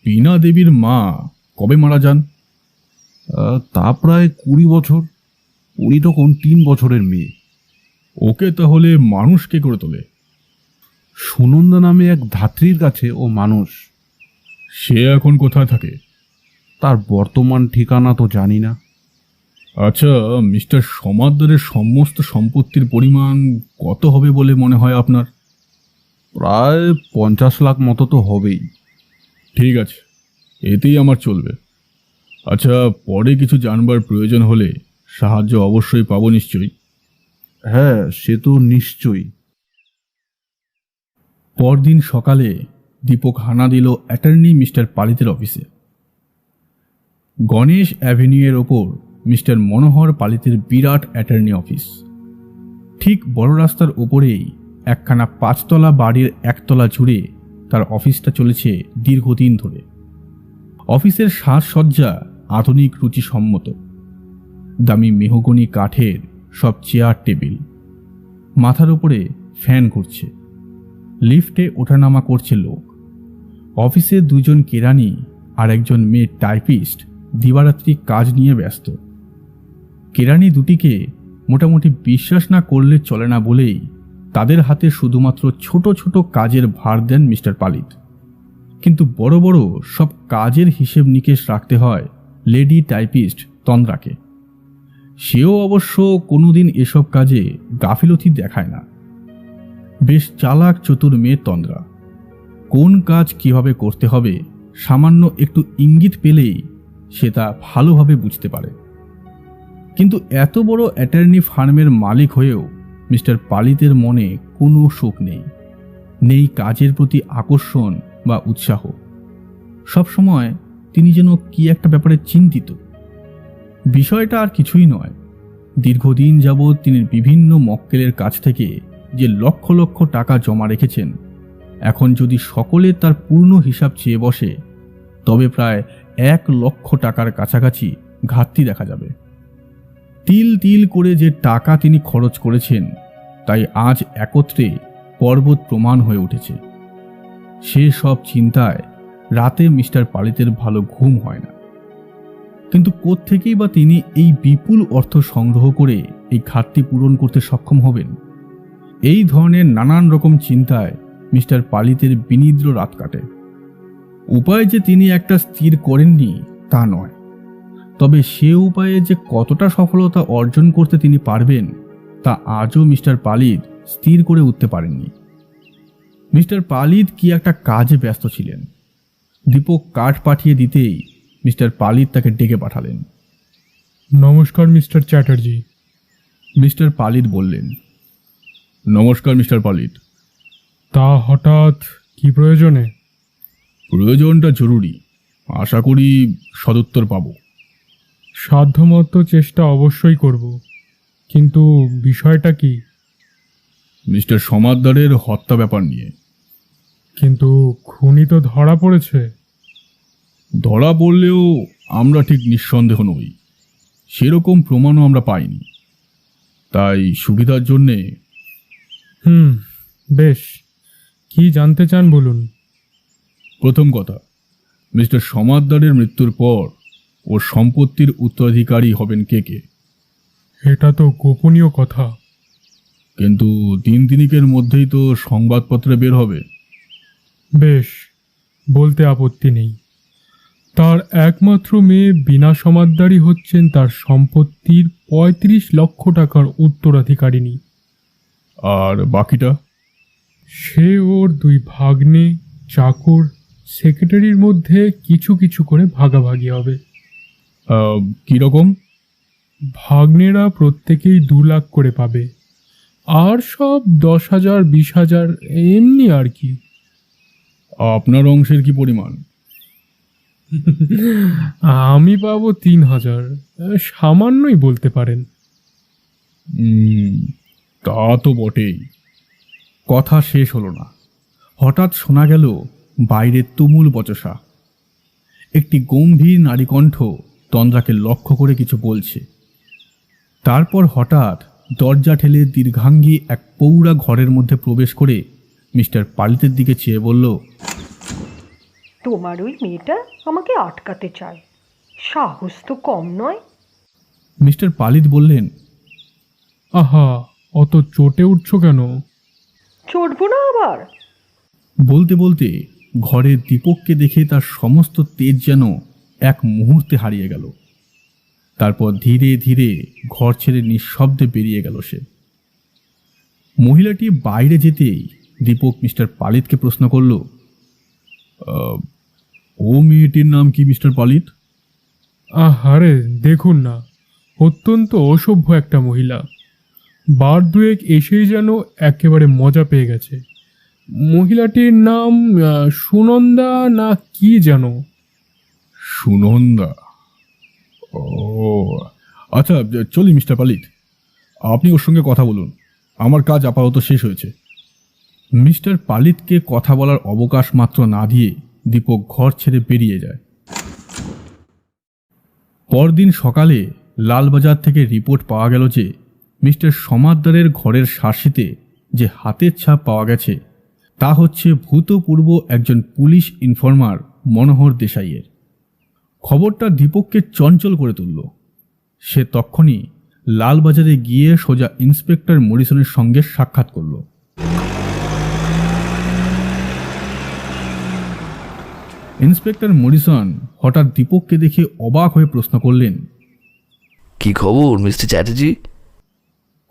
Speaker 1: বীণা দেবীর মা কবে মারা যান?
Speaker 5: তা প্রায় 20 বছর। উনি তখন 3 বছরের মেয়ে।
Speaker 1: ওকে তাহলে মানুষ কে করে তোলে?
Speaker 5: সুনন্দা নামে এক ধাত্রীর কাছে ও মানুষ।
Speaker 1: সে এখন কোথায় থাকে?
Speaker 5: তার বর্তমান ঠিকানা তো জানি না।
Speaker 1: আচ্ছা, মিস্টার সমাদ্দারের সমস্ত সম্পত্তির পরিমাণ কত হবে বলে মনে হয় আপনার?
Speaker 5: প্রায় 50 লাখ মতো তো হবেই।
Speaker 1: ঠিক আছে, এতেই আমার চলবে। আচ্ছা, পরে কিছু জানবার প্রয়োজন হলে সাহায্য অবশ্যই পাবো নিশ্চয়ই।
Speaker 5: হ্যাঁ, সে তো নিশ্চয়ই।
Speaker 1: পরদিন সকালে দীপক হানা দিল অ্যাটর্নি মিস্টার পালিতের অফিসে। গণেশ অ্যাভিনিউয়ের ওপর মিস্টার মনোহর পালিতের বিরাট অ্যাটর্নি অফিস। ঠিক বড় রাস্তার ওপরেই একখানা 5 তলা বাড়ির 1 তলা জুড়ে তার অফিসটা চলেছে দীর্ঘদিন ধরে। অফিসের সাজসজ্জা আধুনিক রুচিসম্মত। দামি মেহগনি কাঠের সব চেয়ার টেবিল, মাথার উপরে ফ্যান ঘুরছে। লিফটে ওঠানামা করছে লোক। অফিসে 2 জন কেরানি আর একজন মেয়ে টাইপিস্ট দিবারাত্রি কাজ নিয়ে ব্যস্ত। কেরানি দুটিকে মোটামুটি বিশ্বাস না করলে চলে না বলেই তাদের হাতে শুধুমাত্র ছোট ছোট কাজের ভার দেন মিস্টার পালিত। কিন্তু বড় বড় সব কাজের হিসেব নিকেশ রাখতে হয় লেডি টাইপিস্ট তন্দ্রাকে। সেও অবশ্য কোনোদিন এসব কাজে গাফিলতি দেখায় না। বেশ চালাক চতুর মেয়ে তন্দ্রা। কোন কাজ কিভাবে করতে হবে সামান্য একটু ইঙ্গিত পেলেই সে তা ভালোভাবে বুঝতে পারে। কিন্তু এত বড় অ্যাটর্নি ফার্মের মালিক হয়েও মিস্টার পালিতের মনে কোনো সুখ নেই, নেই কাজের প্রতি আকর্ষণ বা উৎসাহ। সবসময় তিনি যেন কি একটা ব্যাপারে চিন্তিত। বিষয়টা আর কিছুই নয়, দীর্ঘদিন যাবৎ তিনি বিভিন্ন মক্কেলের কাছ থেকে যে লক্ষ লক্ষ টাকা জমা রেখেছেন, এখন যদি সকলে তার পূর্ণ হিসাব চেয়ে বসে তবে প্রায় 1 লক্ষ টাকার কাছাকাছি ঘাটতি দেখা যাবে। তিল তিল করে যে টাকা তিনি খরচ করেছেন তাই আজ একত্রে পর্বত প্রমাণ হয়ে উঠেছে। সে সব চিন্তায় রাতে মিস্টার পালিতের ভালো ঘুম হয় না। কিন্তু কোত্থেকেই বা তিনি এই বিপুল অর্থ সংগ্রহ করে এই ঘাটতি পূরণ করতে সক্ষম হবেন? এই ধরনের নানান রকম চিন্তায় মিস্টার পালিতের বিনিদ্র রাত কাটে। উপায় যে তিনি একটা স্থির করেননি তা নয়, তবে সে উপায়ে যে কতটা সফলতা অর্জন করতে তিনি পারবেন তা আজও মিস্টার পালিত স্থির করে উঠতে পারেননি। মিস্টার পালিত কি একটা কাজে ব্যস্ত ছিলেন। দীপক কাঠ পাঠিয়ে দিতেই মিস্টার পালিত তাকে ডেকে পাঠালেন।
Speaker 7: নমস্কার মিস্টার চ্যাটার্জি।
Speaker 1: মিস্টার পালিত বললেন, নমস্কার মিস্টার পালিত,
Speaker 7: তা হঠাৎ কি প্রয়োজনে?
Speaker 1: প্রয়োজনটা জরুরি, আশা করি সদুত্তর পাব।
Speaker 7: সাধ্যমতো চেষ্টা অবশ্যই করব, কিন্তু বিষয়টা কি?
Speaker 1: মিস্টার সমাদ্দারের হত্যা ব্যাপার নিয়ে।
Speaker 7: কিন্তু খুনি তো ধরা পড়েছে।
Speaker 1: ধরা পড়লেও আমরা ঠিক নিঃসন্দেহ নই, সেরকম প্রমাণও আমরা পাইনি। তাই সুবিধার জন্যে
Speaker 7: বেশ, কি জানতে চান বলুন।
Speaker 1: প্রথম কথা, মিস্টার সমাদ্দারের মৃত্যুর পর ওর সম্পত্তির উত্তরাধিকারী হবেন কে কে?
Speaker 7: এটা তো গোপনীয় কথা।
Speaker 1: কিন্তু দিন তিনিকের মধ্যেই তো সংবাদপত্রে বের হবে।
Speaker 7: বেশ, বলতে আপত্তি নেই। তার একমাত্র মেয়ে বিনা সমাদ্দারই হচ্ছেন তার সম্পত্তির ৩৫ লক্ষ টাকার উত্তরাধিকারিণী।
Speaker 1: আর বাকিটা?
Speaker 7: সে ওর ২ ভাগ্নে, চাকর, সেক্রেটারির মধ্যে কিছু কিছু করে ভাগাভাগি হবে।
Speaker 1: কীরকম?
Speaker 7: ভাগ্নেরা প্রত্যেকেই ২ লাখ করে পাবে, আর সব ১০,০০০, ২০,০০০ এমনি আর কি।
Speaker 1: আপনার অংশের কি পরিমাণ?
Speaker 7: আমি পাবো ৩,০০০, সামান্যই বলতে পারেন।
Speaker 1: তা তো বটেই। কথা শেষ হলো না, হঠাৎ শোনা গেল বাইরে তুমুল বচসা। একটি গম্ভীর নারীকণ্ঠ তন্দ্রাকে লক্ষ্য করে কিছু বলছে। তারপর হঠাৎ দরজা ঠেলে দীর্ঘাঙ্গী এক পৌরা ঘরের মধ্যে প্রবেশ করে মিস্টার পালিতের দিকে চেয়ে বলল,
Speaker 6: তোমার ওই মেয়েটা আমাকে আটকাতে চায়, সাহস তো কম নয়।
Speaker 1: মিস্টার পালিত বললেন,
Speaker 7: আহা, অত চটে উঠছো কেন?
Speaker 6: চড়বো না আবার?
Speaker 1: বলতে বলতে ঘরে দীপককে দেখে তার সমস্ত তেজ যেন এক মুহূর্তে হারিয়ে গেল। তারপর ধীরে ধীরে ঘর ছেড়ে নিঃশব্দে বেরিয়ে গেল সে। মহিলাটি বাইরে যেতেই দীপক মিস্টার পালিতকে প্রশ্ন করল, ও মেয়েটির নাম কি মিস্টার পালিত?
Speaker 7: আহারে, দেখুন না, অত্যন্ত অসভ্য একটা মহিলা। বার দুয়েক এসেই যেন একেবারে মজা পেয়ে গেছে। মহিলাটির নাম সুনন্দা না কি যেন।
Speaker 1: সুনন্দা? ও আচ্ছা, চলি মিস্টার পালিত, আপনি ওর সঙ্গে কথা বলুন, আমার কাজ আপাতত শেষ হয়েছে। মিস্টার পালিতকে কথা বলার অবকাশ মাত্র না দিয়ে দীপক ঘর ছেড়ে বেরিয়ে যায়। পরদিন সকালে লালবাজার থেকে রিপোর্ট পাওয়া গেল যে মিস্টার সমাদ্দারের ঘরের শার্সিতে যে হাতের ছাপ পাওয়া গেছে তা হচ্ছে ভূতপূর্ব একজন পুলিশ ইনফর্মার মনোহর দেশাইয়ের। খবরটা দীপককে চঞ্চল করে তুলল। সে তক্ষুনি লালবাজারে গিয়ে সোজা ইন্সপেক্টর মরিসনের সঙ্গে সাক্ষাৎ করল। ইন্সপেক্টর মরিসন হঠাৎ দীপককে দেখে অবাক হয়ে প্রশ্ন করলেন,
Speaker 4: কি খবর মিস্টার চ্যাটার্জি?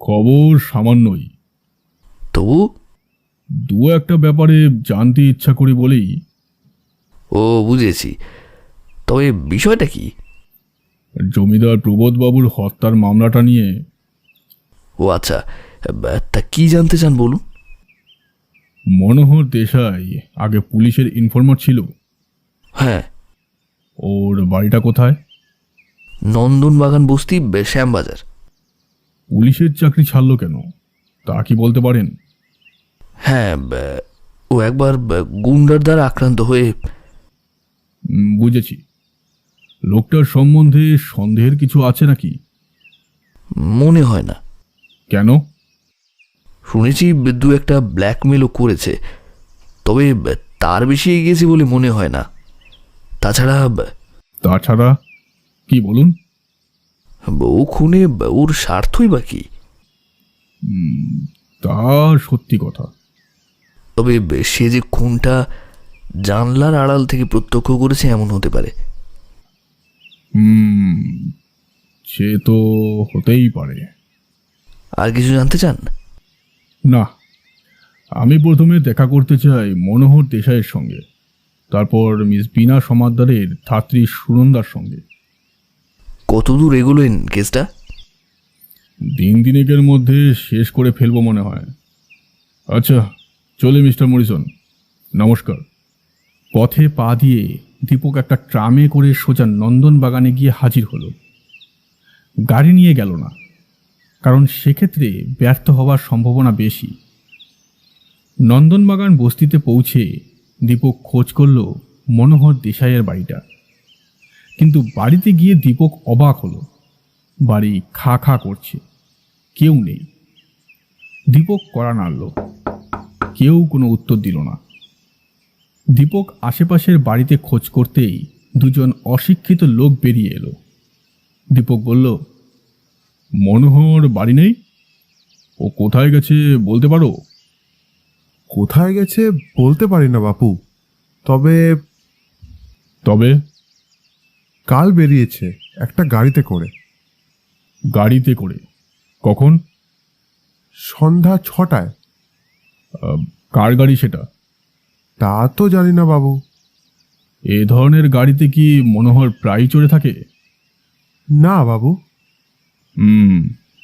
Speaker 1: খবর সামান্যই,
Speaker 4: তবু?
Speaker 1: দু একটা ব্যাপারে জানতে ইচ্ছা করি বলেই।
Speaker 4: ও, বুঝেছি। তবে বিষয়টা কি?
Speaker 1: জমিদার প্রবোধবাবুর হত্যার মামলাটা নিয়ে।
Speaker 4: ও আচ্ছা, তা কি জানতে চান বলুন।
Speaker 1: মনোহর দেশাই আগে পুলিশের ইনফর্মার ছিল।
Speaker 4: হ্যাঁ।
Speaker 1: ওর বাড়িটা কোথায়?
Speaker 4: নন্দনবাগান বস্তি, শ্যামবাজার।
Speaker 1: পুলিশের চাকরি ছাড়লো কেন তা কি বলতে পারেন?
Speaker 4: হ্যাঁ, ও একবার গুন্ডার দ্বারা আক্রান্ত হয়ে।
Speaker 1: বুঝেছি। লোকটার সম্বন্ধে সন্দেহের কিছু আছে নাকি?
Speaker 4: মনে হয় না।
Speaker 1: কেন?
Speaker 4: শুনেছি দু একটা ব্ল্যাকমেলও করেছে, তবে তার বেশি এগিয়েছে বলে মনে হয় না।
Speaker 1: তাছাড়া কি বলুন?
Speaker 4: ও খুনে ওর স্বার্থই বা কি?
Speaker 1: তা সত্যি কথা।
Speaker 4: তবে সে যে খুনটা জানলার আড়াল থেকে প্রত্যক্ষ করেছে এমন হতে পারে।
Speaker 1: সে তো হতেই পারে।
Speaker 4: আর কিছু জানতে চান?
Speaker 1: না, আমি প্রথমে দেখা করতে চাই মনোহর দেশাইয়ের সঙ্গে, তারপর মিস বিনা সমাদ্দারের ধাত্রী সুনন্দার সঙ্গে।
Speaker 4: কতদূর এগোলেন কেসটা?
Speaker 1: দিন দিনেকের মধ্যে শেষ করে ফেলবো মনে হয়। আচ্ছা, চলে মিস্টার মরিসন, নমস্কার। পথে পা দিয়ে দীপক একটা ট্রামে করে সোজা নন্দন বাগানে গিয়ে হাজির হলো। গাড়ি নিয়ে গেল না, কারণ সেক্ষেত্রে ব্যর্থ হওয়ার সম্ভাবনা বেশি। নন্দনবাগান বস্তিতে পৌঁছে দীপক খোঁজ করল মনোহর দেশাইয়ের বাড়িটা। কিন্তু বাড়িতে গিয়ে দীপক অবাক হলো। বাড়ি খা খা করছে, কেউ নেই। দীপক কড়া নাড়ল, কেউ কোনো উত্তর দিল না। দীপক আশেপাশের বাড়িতে খোঁজ করতেই দুজন অশিক্ষিত লোক বেরিয়ে এলো। দীপক বলল, মনোহর বাড়ি নেই? ও কোথায় গেছে বলতে পারো?
Speaker 2: কোথায় গেছে বলতে পারি না বাপু, তবে
Speaker 1: তবে
Speaker 2: কাল বেরিয়েছে একটা গাড়িতে করে।
Speaker 1: গাড়িতে করে? কখন?
Speaker 2: সন্ধ্যা 6টায়।
Speaker 1: কার গাড়ি সেটা?
Speaker 2: তা তো জানি না বাবু।
Speaker 1: এ ধরনের গাড়িতে কি মনোহর প্রায়ই চড়ে থাকে?
Speaker 2: না বাবু।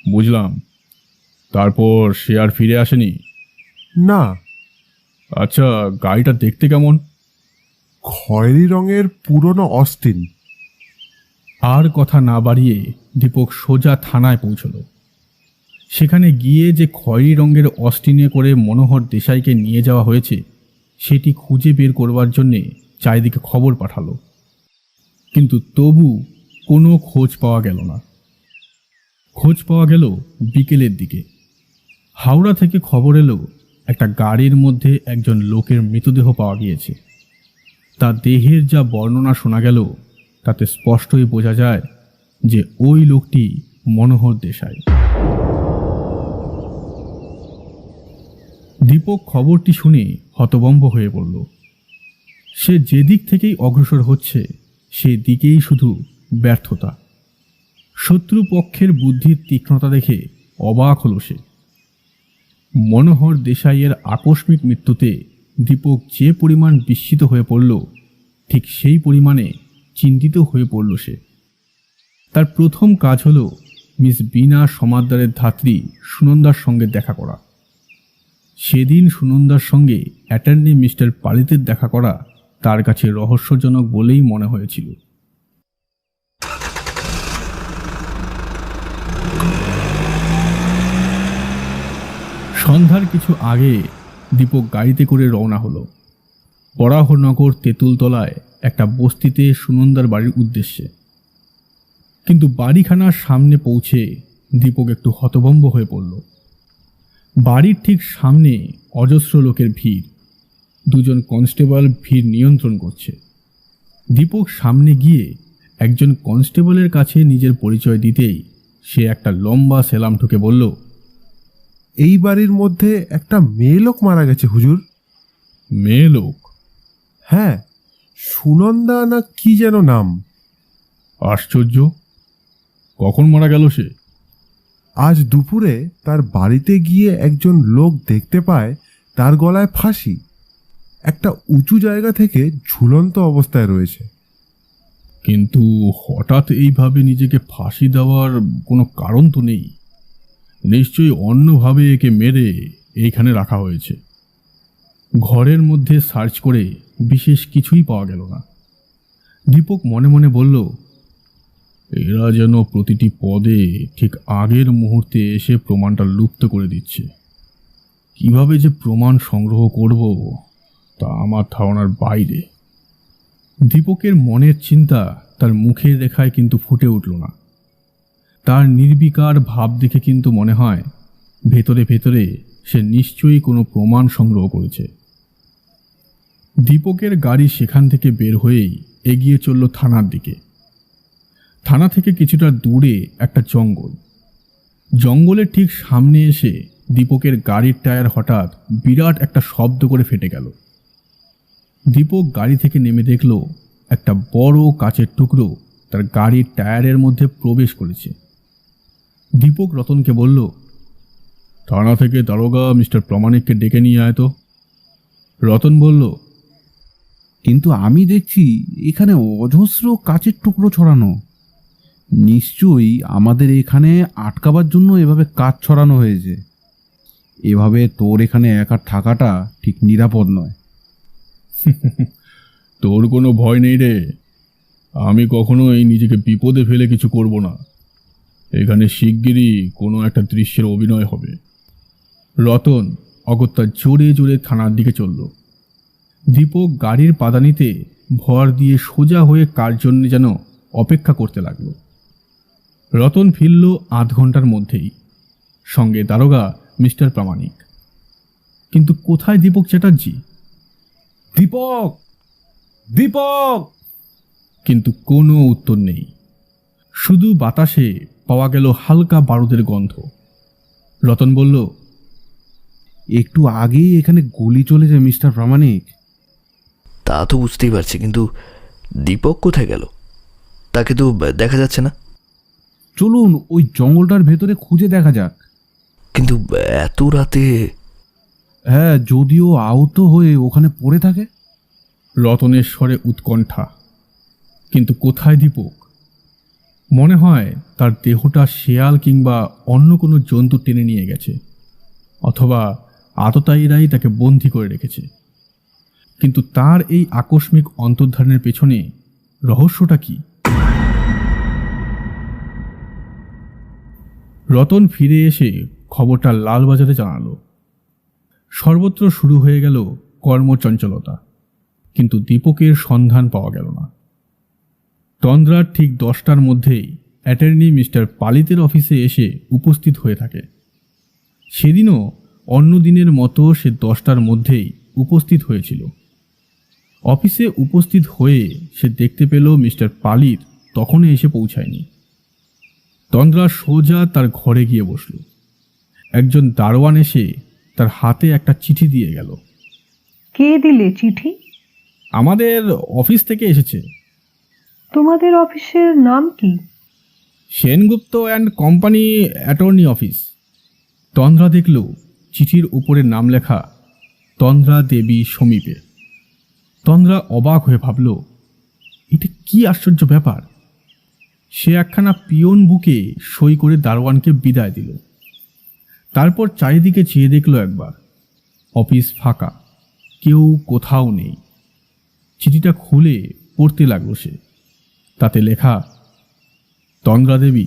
Speaker 1: বুঝলাম। তারপর সে আর ফিরে আসেনি?
Speaker 2: না।
Speaker 1: আচ্ছা, গাড়িটা দেখতে কেমন?
Speaker 2: খয়েরি রঙের পুরনো অস্টিন।
Speaker 1: আর কথা না বাড়িয়ে দীপক সোজা থানায় পৌঁছল। সেখানে গিয়ে যে খয়েরি রঙের অস্টিনে করে মনোহর দেশাইকে নিয়ে যাওয়া হয়েছে সেটি খুঁজে বের করবার জন্যে চারিদিকে খবর পাঠালো। কিন্তু তবু কোনো খোঁজ পাওয়া গেল না। খোঁজ পাওয়া গেল বিকেলের দিকে। হাওড়া থেকে খবর এলো একটা গাড়ির মধ্যে একজন লোকের মৃতদেহ পাওয়া গিয়েছে। তার দেহের যা বর্ণনা শোনা গেল তাতে স্পষ্টই বোঝা যায় যে ওই লোকটি মনোহর দেশাই। দীপক খবরটি শুনে হতভম্ব হয়ে পড়ল। সে যেদিক থেকেই অগ্রসর হচ্ছে সেই দিকেই শুধু ব্যর্থতা। শত্রুপক্ষের বুদ্ধির তীক্ষ্ণতা দেখে অবাক হল সে। মনোহর দেশাইয়ের আকস্মিক মৃত্যুতে দীপক যে পরিমাণ বিস্মিত হয়ে পড়ল, ঠিক সেই পরিমাণে চিন্তিত হয়ে পড়ল সে। তার প্রথম কাজ হল মিস বীণা সমাদ্দারের ধাত্রী সুনন্দার সঙ্গে দেখা করা। সেদিন সুনন্দার সঙ্গে অ্যাটর্নি মিস্টার পালিতের দেখা করা তার কাছে রহস্যজনক বলেই মনে হয়েছিল। সন্ধ্যার কিছু আগে দীপক গাড়িতে করে রওনা হলো বরাহনগর তেঁতুলতলায় একটা বস্তিতে সুনন্দার বাড়ির উদ্দেশ্যে। কিন্তু বাড়িখানার সামনে পৌঁছে দীপক একটু হতভম্ব হয়ে পড়ল। বাড়ির ঠিক সামনে অজস্র লোকের ভিড়। দুজন কনস্টেবল ভিড় নিয়ন্ত্রণ করছে। দীপক সামনে গিয়ে একজন কনস্টেবলের কাছে নিজের পরিচয় দিতেই সে একটা লম্বা সেলাম ঠুকে বলল,
Speaker 2: এই বাড়ির মধ্যে একটা মেয়ে লোক মারা গেছে হুজুর।
Speaker 1: মেয়ে লোক?
Speaker 2: হ্যাঁ, সুনন্দা না কি যেন নাম।
Speaker 1: আশ্চর্য, কখন মারা গেল সে?
Speaker 2: আজ দুপুরে তার বাড়িতে গিয়ে একজন লোক দেখতে পায় তার গলায় ফাঁসি। একটা উঁচু জায়গা থেকে ঝুলন্ত অবস্থায় রয়েছে।
Speaker 1: কিন্তু হঠাৎ এইভাবে নিজেকে ফাঁসি দেওয়ার কোনো কারণ তো নেই। নিশ্চয়ই অন্যভাবে একে মেরে এইখানে রাখা হয়েছে। ঘরের মধ্যে সার্চ করে বিশেষ কিছুই পাওয়া গেল না। দীপক মনে মনে বলল, এরা যেন প্রতিটি পদে ঠিক আগের মুহূর্তে এসে প্রমাণটা লুপ্ত করে দিচ্ছে। কিভাবে যে প্রমাণ সংগ্রহ করব তা আমার ধারণার বাইরে। দীপকের মনের চিন্তা তার মুখের রেখায় কিন্তু ফুটে উঠল না। তার নির্বিকার ভাব দেখে কিন্তু মনে হয় ভেতরে ভেতরে সে নিশ্চয়ই কোনো প্রমাণ সংগ্রহ করেছে। দীপকের গাড়ি সেখান থেকে বের হয়েই এগিয়ে চলল থানার দিকে। থানা থেকে কিছুটা দূরে একটা জঙ্গল। জঙ্গলের ঠিক সামনে এসে দীপকের গাড়ির টায়ার হঠাৎ বিরাট একটা শব্দ করে ফেটে গেল। দীপক গাড়ি থেকে নেমে দেখল একটা বড় কাচের টুকরো তার গাড়ির টায়ারের মধ্যে প্রবেশ করেছে। দীপক রতনকে বলল, থানা থেকে দারোগা মিস্টার প্রামাণিককে ডেকে নিয়ে আয় তো। রতন বলল,
Speaker 5: কিন্তু আমি দেখছি এখানে অজস্র কাচের টুকরো ছড়ানো। নিশ্চয়ই আমাদের এখানে আটকাবার জন্য এভাবে কাচ ছড়ানো হয়েছে। এভাবে তোর এখানে একা থাকাটা ঠিক নিরাপদ নয়।
Speaker 1: তোর কোনো ভয় নেই রে। আমি কখনোই নিজেকে বিপদে ফেলে কিছু করব না। এখানে শিগগিরই কোনো একটা দৃশ্যের অভিনয় হবে। রতন অগত্যা জোরে জোরে থানার দিকে চলল। দীপক গাড়ির পাদানিতে ভর দিয়ে সোজা হয়ে কার জন্যে যেন অপেক্ষা করতে লাগল। রতন ফিরল আধ ঘন্টার মধ্যেই, সঙ্গে দারোগা মিস্টার প্রামাণিক। কিন্তু কোথায় দীপক চ্যাটার্জি?
Speaker 5: দীপক, দীপক!
Speaker 1: কিন্তু কোনো উত্তর নেই। শুধু বাতাসে পাওয়া গেল হালকা বারুদের গন্ধ। রতন বলল,
Speaker 5: একটু আগেই এখানে গুলি চলে যায় মিস্টার প্রামাণিক।
Speaker 4: তা তো বুঝতেই পারছি, কিন্তু দীপক কোথায় গেল? তাকে তো দেখা যাচ্ছে না।
Speaker 5: চলুন ওই জঙ্গলটার ভেতরে খুঁজে দেখা যাক।
Speaker 4: কিন্তু এত রাতে?
Speaker 5: হ্যাঁ, যদিও আহত হয়ে ওখানে পড়ে থাকে।
Speaker 1: রতনের স্বরে উৎকণ্ঠা। কিন্তু কোথায় দীপক? মনে হয় তার দেহটা শেয়াল কিংবা অন্য কোনো জন্তু টেনে নিয়ে গেছে, অথবা আততায়ীরাই তাকে বন্দি করে রেখেছে। কিন্তু তার এই আকস্মিক অন্তর্ধানের পেছনে রহস্যটা কি? রতন ফিরে এসে খবরটা লালবাজারে জানালো। সর্বত্র শুরু হয়ে গেল কর্মচঞ্চলতা, কিন্তু দীপকের সন্ধান পাওয়া গেল না। তন্দ্রার ঠিক 10টার মধ্যেই অ্যাটর্নি মিস্টার পালিতের অফিসে এসে উপস্থিত হয়ে থাকে। সেদিনও অন্য দিনের মতো সে 10টার মধ্যেই উপস্থিত হয়েছিল। অফিসে উপস্থিত হয়ে সে দেখতে পেল মিস্টার পালিত তখনও এসে পৌঁছায়নি। তন্দ্রা সোজা তার ঘরে গিয়ে বসল। একজন দারোয়ান এসে তার হাতে একটা চিঠি দিয়ে গেল।
Speaker 6: কে দিলে চিঠি?
Speaker 1: আমাদের অফিস থেকে এসেছে।
Speaker 6: তোমাদের অফিসের নাম কি?
Speaker 1: Sengupta and company attorney office. তন্দ্রা দেখল চিঠির উপরে নাম লেখা তন্দ্রা দেবী সমীপে। তন্দ্রা অবাক হয়ে ভাবল, এটা কি আশ্চর্য ব্যাপার। সে একখানা পিয়ন বুকে সই করে দারোয়ানকে বিদায় দিল। তারপর চারিদিকে চেয়ে দেখল একবার। অফিস ফাঁকা, কেউ কোথাও নেই। চিঠিটা খুলে পড়তে লাগলো সে। তাতে লেখা, তন্দ্রা দেবী,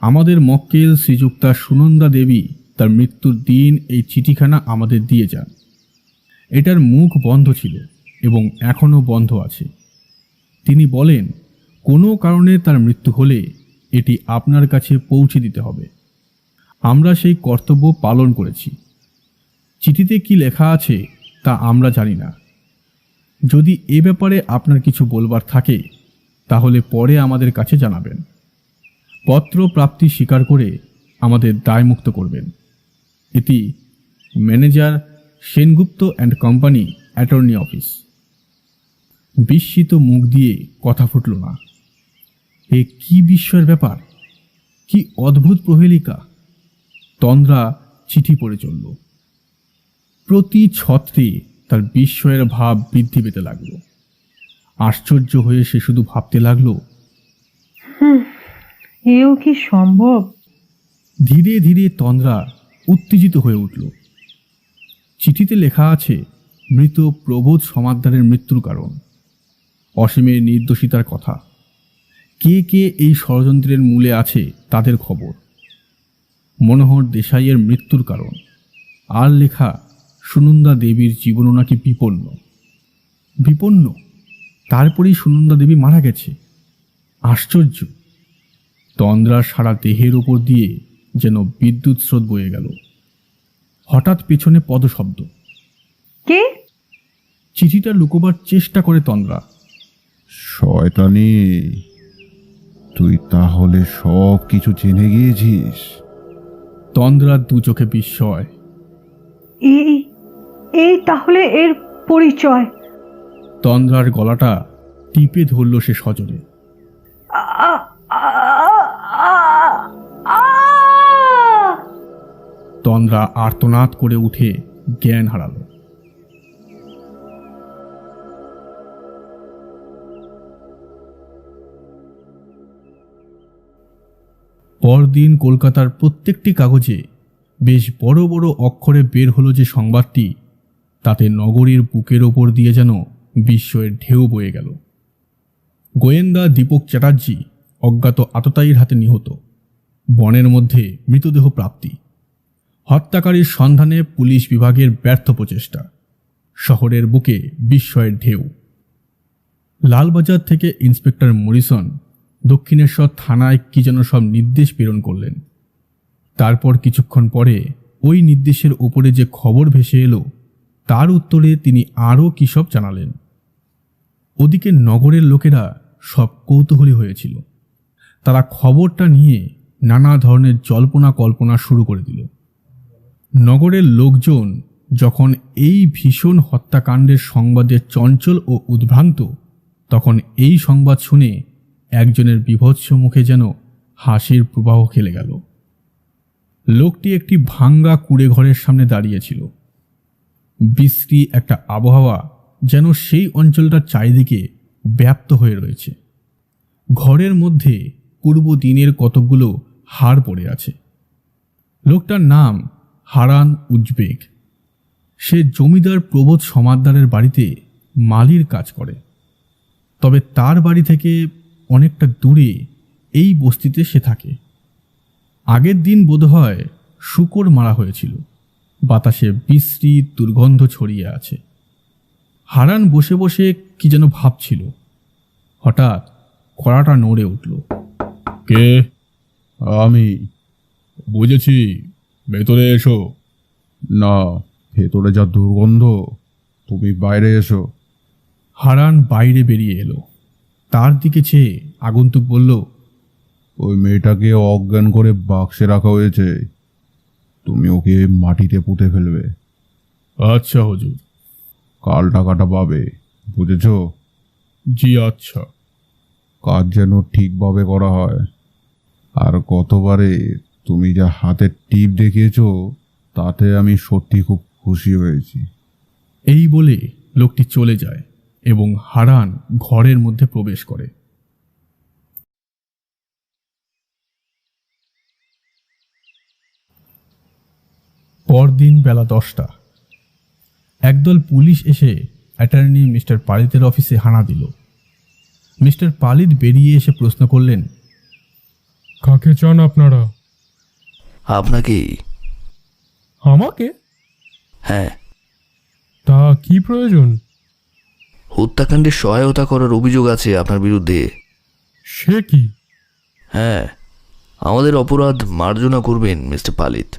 Speaker 1: আমাদের মক্কেল শ্রীযুক্তা সুনন্দা দেবী তার মৃত্যুর দিন এই চিঠিখানা আমাদের দিয়ে যান। এটার মুখ বন্ধ ছিল এবং এখনও বন্ধ আছে। তিনি বলেন কোনো কারণে তার মৃত্যু হলে এটি আপনার কাছে পৌঁছে দিতে হবে। আমরা সেই কর্তব্য পালন করেছি। চিঠিতে কি লেখা আছে তা আমরা জানি না। যদি এ ব্যাপারে আপনার কিছু বলবার থাকে তাহলে পরে আমাদের কাছে জানাবেন। পত্র প্রাপ্তি স্বীকার করে আমাদের দায়মুক্ত করবেন। এটি manager, Sengupta and company attorney office. বিস্মিত মুখ দিয়ে কথা ফুটল না। এ কি বিস্ময়ের ব্যাপার, কি অদ্ভুত প্রহেলিকা। তন্দ্রা চিঠি পড়ে চলল। প্রতি ছত্রে তার বিস্ময়ের ভাব বৃদ্ধি পেতে লাগল। আশ্চর্য হয়ে সে শুধু ভাবতে লাগল,
Speaker 6: এও কি সম্ভব?
Speaker 1: ধীরে ধীরে তন্দ্রা উত্তেজিত হয়ে উঠল। চিঠিতে লেখা আছে মৃত প্রবোধ সমাদ্দারের মৃত্যুর কারণ, অসীমের নির্দোষিতার কথা, কে কে এই ষড়যন্ত্রের মূলে আছে তাদের খবর, মনোহর দেশাইয়ের মৃত্যুর কারণ, আর লেখা সুনন্দা দেবীর জীবনও নাকি বিপন্ন। বিপন্ন? তারপরেই সুনন্দা দেবী মারা গেছে? আশ্চর্য। তন্দ্রার সারা দেহের ওপর দিয়ে যেন বিদ্যুৎ স্রোত বয়ে গেল। হঠাৎ পেছনে পদশব্দ।
Speaker 6: কে?
Speaker 1: চিঠিটা লুকোবার চেষ্টা করে তন্দ্রা।
Speaker 5: শয়তানি, তুই তাহলে সব কিছু জেনে গিয়েছিস?
Speaker 1: তন্দ্রার দু চোখে বিস্ময়।
Speaker 6: এই এই তাহলে এর পরিচয়।
Speaker 1: তন্দ্রার গলাটা টিপে ধরল সে সজোরে। তন্দ্রা আর্তনাদ করে উঠে জ্ঞান হারালো। পরদিন কলকাতার প্রত্যেকটি কাগজে বেশ বড় বড় অক্ষরে বের হলো যে সংবাদটি, তাতে নগরীর বুকের ওপর দিয়ে যেন বিস্ময়ের ঢেউ বয়ে গেল। গোয়েন্দা দীপক চ্যাটার্জি অজ্ঞাত আততায়ীর হাতে নিহত, বনের মধ্যে মৃতদেহ প্রাপ্তি, হত্যাকারীর সন্ধানে পুলিশ বিভাগের ব্যর্থ প্রচেষ্টা, শহরের বুকে বিস্ময়ের ঢেউ। লালবাজার থেকে ইন্সপেক্টর মরিসন দক্ষিণেশ্বর থানায় কি যেন সব নির্দেশ প্রেরণ করলেন। তারপর কিছুক্ষণ পরে ওই নির্দেশের ওপরে যে খবর ভেসে এলো তার উত্তরে তিনি আরও কী সব জানালেন। ওদিকে নগরের লোকেরা সব কৌতূহলী হয়েছিল। তারা খবরটা নিয়ে নানা ধরনের জল্পনা কল্পনা শুরু করে দিল। নগরের লোকজন যখন এই ভীষণ হত্যাকাণ্ডের সংবাদে চঞ্চল ও উদ্ভ্রান্ত, তখন এই সংবাদ শুনে একজনের বিভৎস মুখে যেন হাসির প্রবাহ খেলে গেল। লোকটি একটি ভাঙ্গা কুঁড়ে ঘরের সামনে দাঁড়িয়েছিল। বিশ্রী একটা আবহাওয়া যেন সেই অঞ্চলটার চারিদিকে ব্যাপ্ত হয়ে রয়েছে। ঘরের মধ্যে পূর্ব দিনের কতকগুলো হাড় পড়ে আছে। লোকটার নাম হারান উজবেক। সে জমিদার প্রবোধ সমাদ্দারের বাড়িতে মালির কাজ করে। তবে তার বাড়ি থেকে অনেকটা দূরে এই বস্তিতে সে থাকে। আগের দিন বোধহয় শূকর মারা হয়েছিল। বাতাসে বিশ্রী দুর্গন্ধ ছড়িয়ে আছে। হারান বসে বসে কি যেন ভাবছিল। হঠাৎ কড়াটা নড়ে উঠল।
Speaker 5: কে? আমি।
Speaker 1: বুঝেছি, ভেতরে এসো।
Speaker 5: না, ভেতরে যা দুর্গন্ধ, তুমি বাইরে এসো।
Speaker 1: হারান বাইরে বেরিয়ে এলো। তার দিকে চেয়ে আগন্তুক বলল,
Speaker 5: ওই মেয়েটাকে অজ্ঞান করে বাক্সে রাখা হয়েছে, তুমি ওকে মাটিতে পুঁতে ফেলবে।
Speaker 1: আচ্ছা হুজুর।
Speaker 5: কাল টাকাটা পাবে, বুঝেছ?
Speaker 1: জি আচ্ছা।
Speaker 5: কাজ যেন ঠিকভাবে করা হয়। আর গতবারে তুমি যা হাতের টিপ দেখিয়েছ, তাতে আমি সত্যি খুব খুশি হয়েছি।
Speaker 1: এই বলে লোকটি চলে যায় এবং হারান ঘরের মধ্যে প্রবেশ করে। পরদিন বেলা 10টা একদল পুলিশ এসে অ্যাটর্নি মিস্টার পালিতের অফিসে হানা দিল। মিস্টার পালিত বেরিয়ে এসে প্রশ্ন করলেন,
Speaker 7: কাকে চান আপনারা?
Speaker 4: আপনাকেই।
Speaker 7: আমাকে?
Speaker 4: হ্যাঁ,
Speaker 7: তা কি প্রয়োজন?
Speaker 4: হত্যাকাণ্ডে সহায়তা করার অভিযোগ আছে আপনার বিরুদ্ধে।
Speaker 7: সে কি?
Speaker 4: হ্যাঁ, আমাদের অপরাধ মার্জনা করবেন মিস্টার পালিত।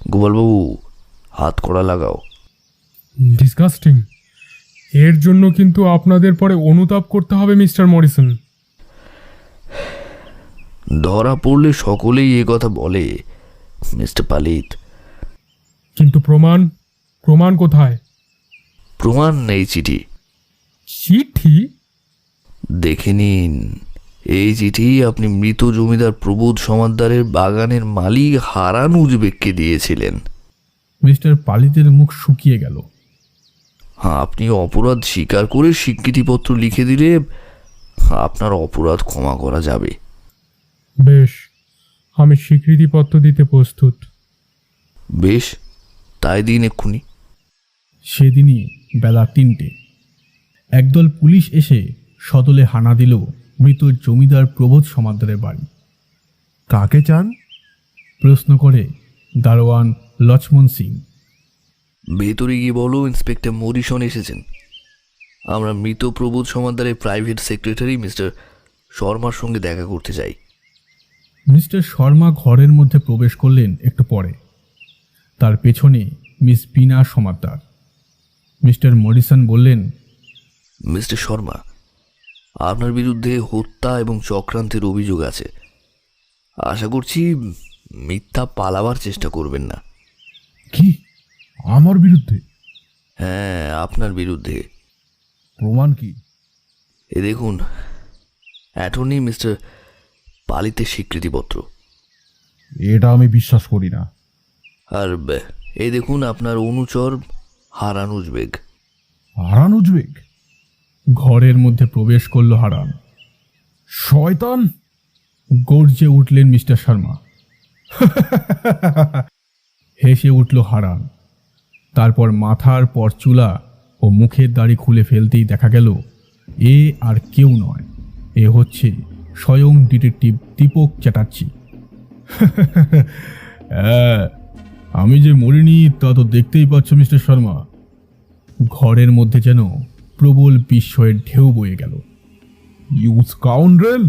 Speaker 4: গোপালবাবু, হাত কড়া লাগাও।
Speaker 7: ডিসগাস্টিং। এর জন্য কিন্তু আপনাদের পরে অনুতাপ করতে হবে মিস্টার মরিসন।
Speaker 4: ধরা পড়লে সকলেই এ কথা বলে মিস্টার পালিত।
Speaker 7: কিন্তু প্রমাণ? প্রমাণ কোথায়?
Speaker 4: প্রমাণ নেই। চিঠি
Speaker 7: চিঠি?
Speaker 4: দেখে নিন। এই চিঠি আপনি মৃত জমিদার প্রবোধ সমাদ্দারের বাগানের মালিক হারান উজবেককে দিয়েছিলেন।
Speaker 1: মিস্টার পালিতের মুখ শুকিয়ে গেল।
Speaker 4: আপনি অপরাধ স্বীকার করে স্বীকৃতিপত্র লিখে দিলে আপনার অপরাধ ক্ষমা করা যাবে।
Speaker 7: বেশ, আমি স্বীকৃতিপত্র দিতে প্রস্তুত।
Speaker 4: বেশ, তাই দিন এক্ষুনি।
Speaker 1: সেদিনই বেলা 3টে একদল পুলিশ এসে সদলে হানা দিল মৃত জমিদার প্রবোধ সমাদ্দারের বাড়ি।
Speaker 2: কাকে চান?
Speaker 1: প্রশ্ন করে দারোয়ান লক্ষ্মণ সিং।
Speaker 4: ভেতরে গিয়ে বলো ইন্সপেক্টর মরিসন এসেছেন। আমরা মৃত প্রবোধ সমাদ্দারের প্রাইভেট সেক্রেটারি মিস্টার শর্মার সঙ্গে দেখা করতে চাই।
Speaker 1: মিস্টার শর্মা ঘরের মধ্যে প্রবেশ করলেন একটু পরে। তার পেছনে মিস বিনা সমাদ্দার। মিস্টার মরিসন বললেন,
Speaker 4: মিস্টার শর্মা, আপনার বিরুদ্ধে হত্যা এবং চক্রান্তের অভিযোগ আছে। আশা করছি মিথ্যা পালাবার চেষ্টা করবেন না।
Speaker 5: কি? আমার বিরুদ্ধে?
Speaker 4: হ্যাঁ, আপনার বিরুদ্ধে।
Speaker 5: প্রমাণ কি?
Speaker 4: এ দেখুন, অ্যাটর্নি মিস্টার পালিতের স্বীকৃতিপত্র।
Speaker 5: এটা আমি বিশ্বাস করি না।
Speaker 4: আর এই দেখুন আপনার অনুচর হারান উজবেক।
Speaker 5: হারান উজবেক?
Speaker 1: ঘরের মধ্যে প্রবেশ করল হারান।
Speaker 5: শয়তান!
Speaker 1: গর্জে উঠলেন মিস্টার শর্মা। হেসে উঠল হারান। তারপর মাথার পর চুলা ও মুখের দাড়ি খুলে ফেলতেই দেখা গেল এ আর কেউ নয়, এ হচ্ছে স্বয়ং ডিটেকটিভ দীপক চ্যাটার্জি। হ্যাঁ, আমি যে মরিনি তা তো দেখতেই পাচ্ছ মিস্টার শর্মা। ঘরের মধ্যে যেন প্রবল বিস্ময়ের ঢেউ বয়ে গেল।
Speaker 5: You scoundrel!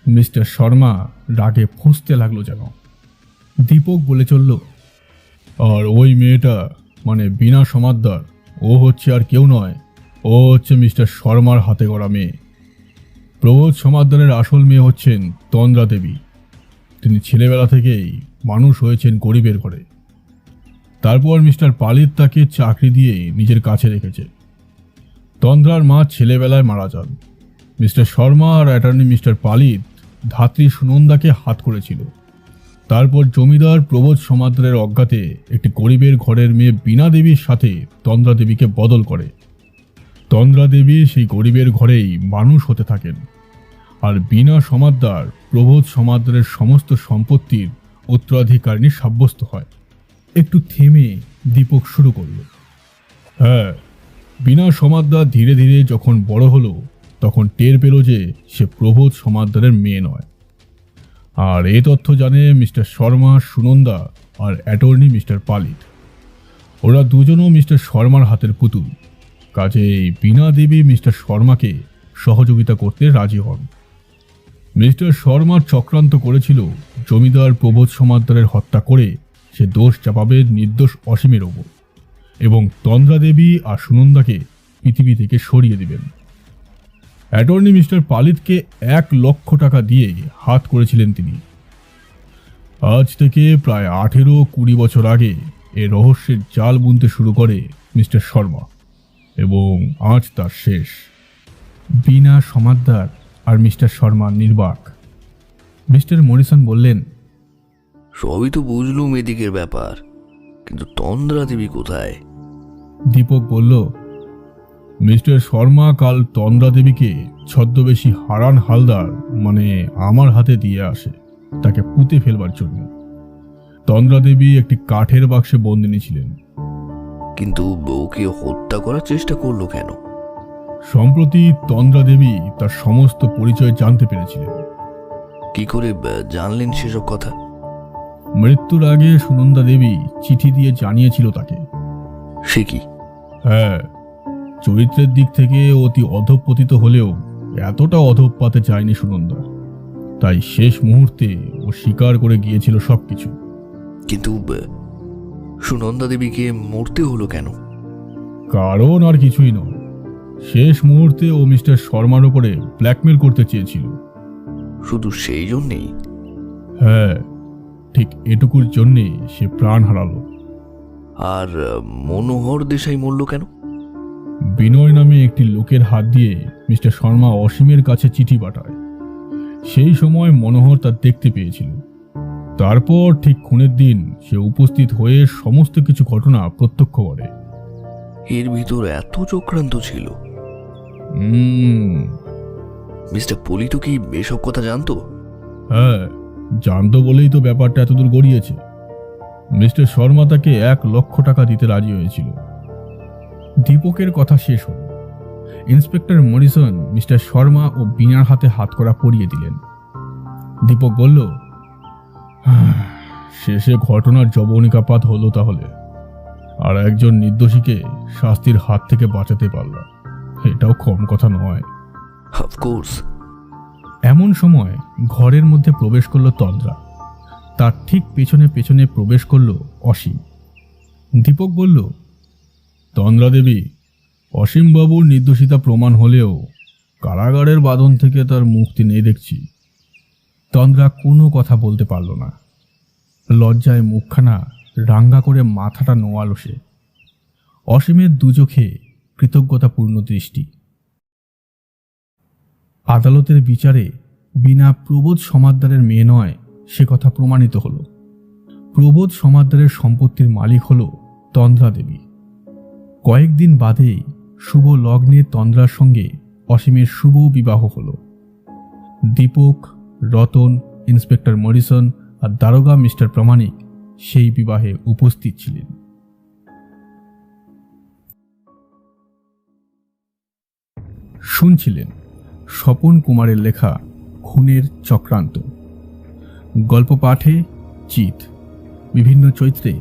Speaker 1: মিস্টার শর্মা রাগে ফুঁসতে লাগলো যেন। দীপক বলে চলল, আর ওই মেয়েটা মানে বিনা সমাদ্দার, ও হচ্ছে আর কেউ নয়, ও হচ্ছে মিস্টার শর্মার হাতে গড়া মেয়ে। প্রবোধ সমাদ্দারের আসল মেয়ে হচ্ছেন তন্দ্রা দেবী। তিনি ছেলেবেলা থেকেই মানুষ হয়েছেন গরিবের ঘরে। তারপর মিস্টার পালিত তাকে চাকরি দিয়ে নিজের কাছে রেখেছে। তন্দ্রার মা ছেলেবেলায় মারা যান। মিস্টার শর্মা আর অ্যাটর্নি মিস্টার পালিত ধাত্রী সুনন্দাকে হাত করেছিল। তারপর জমিদার প্রবোধ সমাদ্দারের অজ্ঞাতে একটি গরিবের ঘরের মেয়ে বীণা দেবীর সাথে তন্দ্রা দেবীকে বদল করে। তন্দ্রা দেবী সেই গরিবের ঘরেই মানুষ হতে থাকেন, আর বীণা সমাদ্দার প্রবোধ সমাদ্দারের সমস্ত সম্পত্তির উত্তরাধিকারিণী সাব্যস্ত হয়। একটু থেমে দীপক শুরু করল, হ্যাঁ, বীণা সমাদ্দার ধীরে ধীরে যখন বড় হলো তখন টের পেল যে সে প্রবোধ সমাদ্দারের মেয়ে নয়। আর এই তথ্য জানে মিস্টার শর্মা, সুনন্দা আর অ্যাটর্নি মিস্টার পালিত। ওরা দুজনও মিস্টার শর্মার হাতের পুতুল। কাজেই বীণা দেবী মিস্টার শর্মাকে সহযোগিতা করতে রাজি হন। মিস্টার শর্মা চক্রান্ত করেছিল জমিদার প্রবোধ সমাদ্দারের হত্যা করে সে দোষ চাপাবে নির্দোষ অসীমের ওপর, এবং তন্দ্রা দেবী আর সুনন্দাকে পৃথিবী থেকে সরিয়ে দিবেন। অ্যাটর্নি মিস্টার পালিতকে 1 লক্ষ টাকা দিয়ে হাত করেছিলেন তিনি। আজ থেকে প্রায় 18-20 বছর আগে এ রহস্যের জাল বুনতে শুরু করে মিস্টার শর্মা, এবং আজ তার শেষ। বীণা সমাদ্দার আর মিস্টার শর্মা নির্বাক। মিস্টার মরিসন বললেন,
Speaker 4: সবই তো বুঝলুম এদিকের ব্যাপার, কিন্তু তন্দ্রা দেবী কোথায়?
Speaker 1: দীপক বলল, মিস্টার শর্মা কাল তন্দ্রা দেবীকে ছদ্মবেশী হারান হালদার মানে আমার হাতে দিয়ে আসে তাকে পুঁতে ফেলবার জন্য। তন্দ্রা দেবী একটি কাঠের বাক্সে বন্দিনী ছিলেন।
Speaker 4: কিন্তু বউকে হত্যা করার চেষ্টা করলো কেন?
Speaker 1: সম্প্রতি তন্দ্রা দেবী তার সমস্ত পরিচয় জানতে পেরেছিলেন।
Speaker 4: কি করে জানলেন সেসব কথা?
Speaker 1: মৃত্যুর আগে সুনন্দা দেবী চিঠি দিয়ে জানিয়েছিল তাকে।
Speaker 4: সে কি?
Speaker 1: হ্যাঁ, চরিত্রের দিক থেকে অতি অধঃপতিত হলেও এতটা অধঃপাতে যায়নি সুনন্দা। তাই শেষ মুহূর্তে ও স্বীকার করে গিয়েছিল সবকিছু।
Speaker 4: কিন্তু সুনন্দা দেবীকে মরতে হলো কেন?
Speaker 1: কারণ আর কিছুই নয়, শেষ মুহূর্তে ও মিস্টার শর্মার উপরে ব্ল্যাকমেল করতে চেয়েছিল।
Speaker 4: শুধু সেই জন্যেই?
Speaker 1: হ্যাঁ, ঠিক এটুকুর জন্যে সে প্রাণ হারালো।
Speaker 4: আর মনোহর দেশাই মরল কেন?
Speaker 1: বিনয় নামে একটি লোকের হাত দিয়ে মিস্টার শর্মা অসীমের কাছে চিঠি পাঠায়। সেই সময় মনোহর তা দেখতে পেয়েছিল। তারপর ঠিক খুনের দিন সে উপস্থিত হয়ে সমস্ত কিছু ঘটনা প্রত্যক্ষ করে।
Speaker 4: এর ভিতর এত চক্রান্ত ছিল? মিস্টার পলিত কি এসব কথা জানতো?
Speaker 1: হ্যাঁ, জানতো বলেই তো ব্যাপারটা এতদূর গড়িয়েছে। মিস্টার শর্মা তাকে 1 লক্ষ টাকা দিতে রাজি হয়েছিল। দীপকের কথা শেষ হল। ইন্সপেক্টর মরিসন মিস্টার শর্মা ও বীণার হাতে হাতকড়া পরিয়ে দিলেন। দীপক বলল, শেষে ঘটনার জবনিকাপাত হলো তাহলে, আর একজন নির্দোষীকে শাস্তির হাত থেকে বাঁচাতে পারলাম, এটাও কম কথা নয়।
Speaker 4: অফকোর্স।
Speaker 1: এমন সময় ঘরের মধ্যে প্রবেশ করলো তন্দ্রা। তার ঠিক পেছনে পেছনে প্রবেশ করলো অসীম। দীপক বলল, তন্দ্রা দেবী, অসীমবাবুর নির্দোষিতা প্রমাণ হলেও কারাগারের বাঁধন থেকে তার মুক্তি নেই দেখছি। তন্দ্রা কোনো কথা বলতে পারল না। লজ্জায় মুখখানা রাঙ্গা করে মাথাটা নোয়ালো সে। অসীমের দুচোখে কৃতজ্ঞতাপূর্ণ দৃষ্টি। আদালতের বিচারে বীণা প্রবোধ সমাদ্দারের মেয়ে নয় সে কথা প্রমাণিত হলো। প্রবোধ সমাদ্দারের সম্পত্তির মালিক হল তন্দ্রা দেবী। কয়েকদিন বাদেই শুভ লগ্নে তন্দ্রার সঙ্গে অসীমের শুভ বিবাহ হল। দীপক, রতন, ইন্সপেক্টর মরিসন আর দারোগা মিস্টার প্রামাণিক সেই বিবাহে উপস্থিত ছিলেন। শুনছিলেন স্বপন কুমারের লেখা খুনের চক্রান্ত। গল্প পাঠে জিৎ, বিভিন্ন চরিত্রে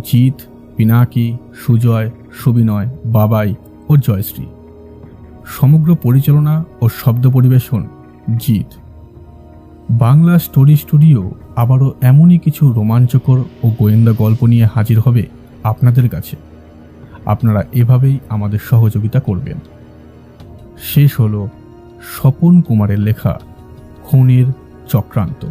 Speaker 1: জিৎ, পিনাকি, সুজয়, সুবিনয়, বাবাই ও জয়শ্রী। সমগ্র পরিচালনা ও শব্দ পরিবেশন জিৎ। বাংলা স্টোরি স্টুডিও আবারও এমনই কিছু রোমাঞ্চকর ও গোয়েন্দা গল্প নিয়ে হাজির হবে আপনাদের কাছে। আপনারা এভাবেই আমাদের সহযোগিতা করবেন। শেষ হলো স্বপন কুমারের লেখা খুনের চক্রান্ত।